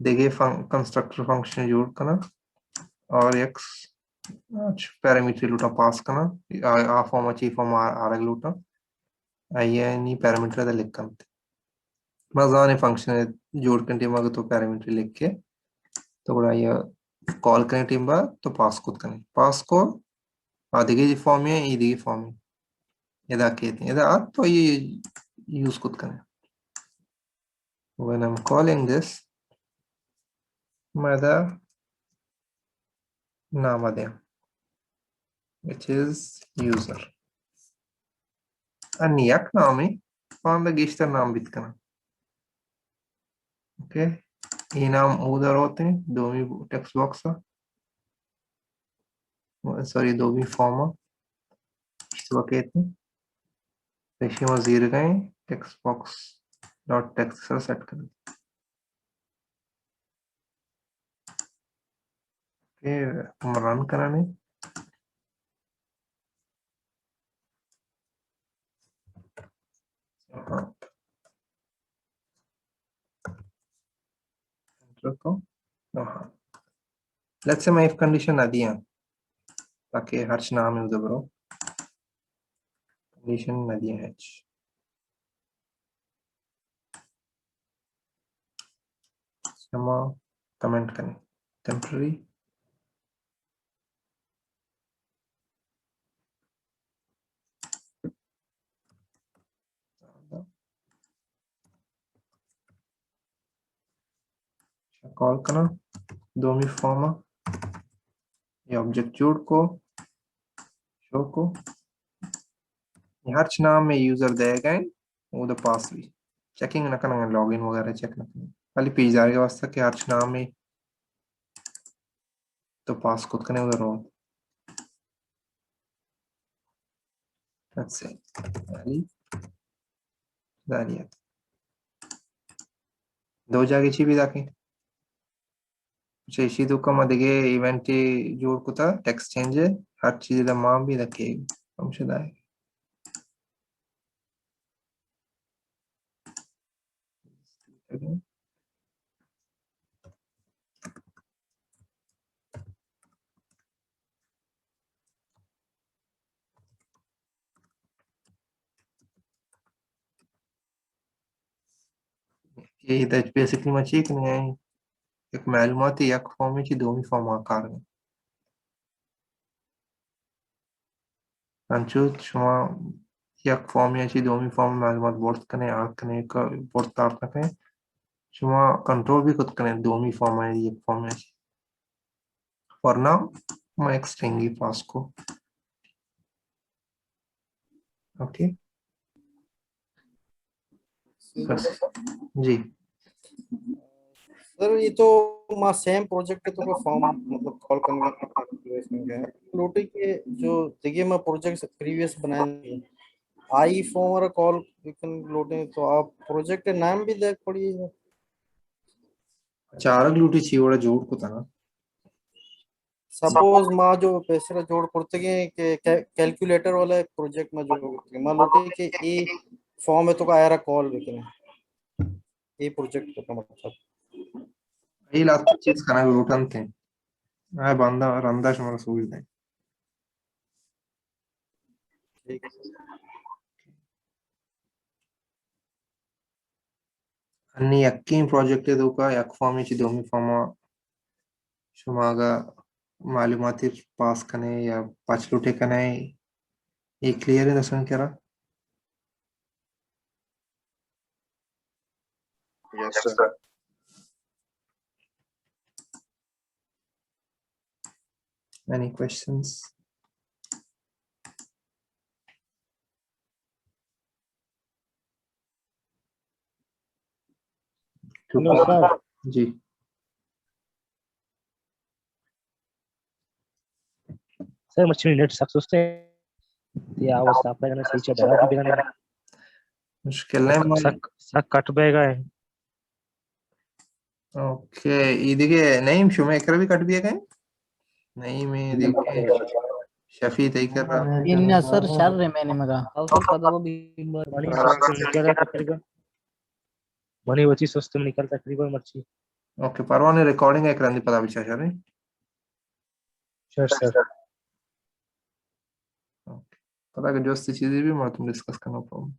देखिए कंस्ट्रक्टर फंक्शन जोड़ करना और एक्स पैरामीटर लूटा पास करना आ फॉर्म अच्छी फॉर्म आर लूटा आइए नहीं पैरामीटर दा लिख करते मजाने फंक्शन जोड़ करते मग तो पैरामीटर लिख के तो बड़ा ये कॉल करने टीम बा तो पास को करने पास को आदिगे फॉर्म है इदिगे फॉर्म है इदा कहते हैं इदा तो ये यूज को करने when I'm calling this mother namadem which is user and yak name on the gishter नाम बित करना ओके ये नाम उधर होते हैं दो भी टेक्स्ट बॉक्स सॉरी दो भी फॉर्म इसको कहते हैं रेशियो जीरो गए टेक्स्ट बॉक्स डॉट टेक्स्ट से सेट कर ओके हम रन कराने लेट्स से मैं इफ कंडीशन ना दिया ताकि हर्ष नाम है उधर बरो कंडीशन ना दिया है क्षमा कमेंट करें टेम्पररी कॉल करना दो में फॉर्म ये ऑब्जेक्ट जोड़ को शो को हर नाम में यूजर देगा वो द पास भी चेकिंग ना करना लॉगिन वगैरह चेक ना करना खाली पेज आ गया वास्ता कि हर नाम में तो पास खुद करने उधर हो that's it दालिया दो जागे ची भी दाके इसी तो कम अधिके इवेंट जोड़ को था टेक्स्ट चेंज है हर चीज़ दा मां भी रखे फंक्शन आए ये बेसिकली मची कि नहीं एक मालूमाती एक फॉर्म में ची दो ही फॉर्म आकार में अंशुत शुमा एक फॉर्म या ची दो ही फॉर्म में मालूमात बोर्ड करने आर्क करने का बोर्ड तार करने शुमा कंट्रोल भी खुद करने दो ही फॉर्म है एक फॉर्म में फॉर नाउ मैं एक स्ट्रिंग ही पास को ओके जी सर ये तो मां सेम प्रोजेक्ट है तो कोई फॉर्म मतलब कॉल करने का इसमें क्या है लोटे के जो देखिए मैं प्रोजेक्ट प्रीवियस बनाए आई फॉर्म और कॉल लोटे तो आप प्रोजेक्ट के नाम भी देख पड़िए चार लूटी ची वाला जोड़ को था ना सपोज मां जो पैसे जोड़ पड़ते के कैलकुलेटर वाला एक प्रोजेक्ट में जोड़ पड़ते मां लोटे के ए फॉर्म है तो का आया कॉल लेकिन ये प्रोजेक्ट का मतलब ये लास्ट चीज खाना लूटन थे आ बंदा रंदा शुमार सोच दे ठीक अन्नी यक्की प्रोजेक्ट है तो का यक फॉर्म है ची दो मी फॉर्म शुमागा मालूमाती पास करने या पांच लूटे करने ये क्लियर है दर्शन क्या रहा Yes, sir. Any questions? Hello sir जी सर मशीन नेट सक्सेस थे या वो साफ है ना सही चल रहा है अभी बिना मुश्किल है सक कट बेगा है ओके इदिगे नहीं शुमे एकरा भी कट भी है नहीं मैं देखे शफी तय कर रहा इन्ना सर शर रे मैंने मगा अब तो पता वो भी वाली सर क्या करेगा મને વચ્ચે સ્વસ્થ નિકાલ તકલીફ મરચી ઓકે પરવાને રેકોર્ડિંગ એકરાની પતા વિચાર છે sure sir पता कि जो चीजें भी मैं तुम डिस्कस करना problem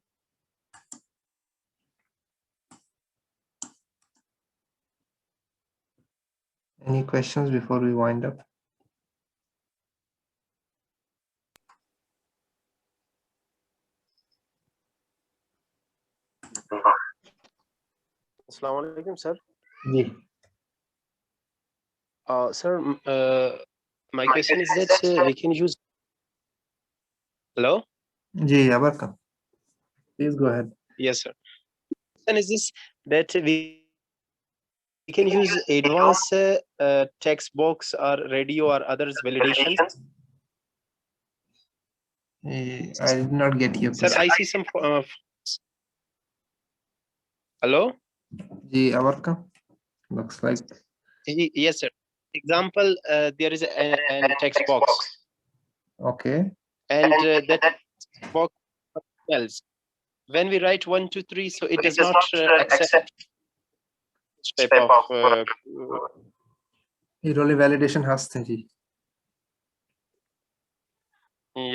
any questions before we wind up Assalamu alaikum sir. जी Sir, my question is that we can use. Hello. जी welcome please go ahead Yes sir. And is this that we can use advanced text box or radio or others validation? I did not get you Sir, I see some. Hello. जी welcome looks like Yes sir. Example, there is a text box. okay And that box tells when we write 1 2 3, so it does not accept this type of ये रोली validation हस्ते जी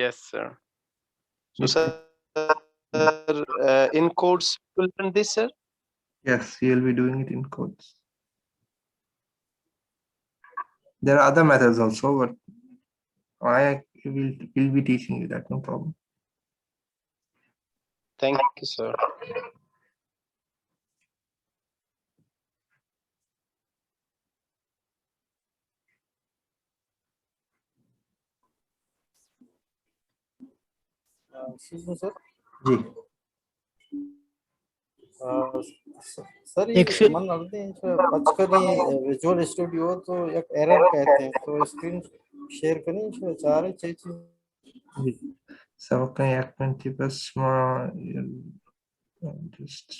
yes sir. So sir, in codes will learn this sir. yes you will be doing it in codes there are other methods also but I will be teaching you that no problem Thank you sir. excuse me sir ji sir ये मन लगते हैं आजकल ये visual studio तो एक error कहते हैं तो स्क्रीन शेयर करनी है चार चीज जी सब कहीं एक मिनट बस just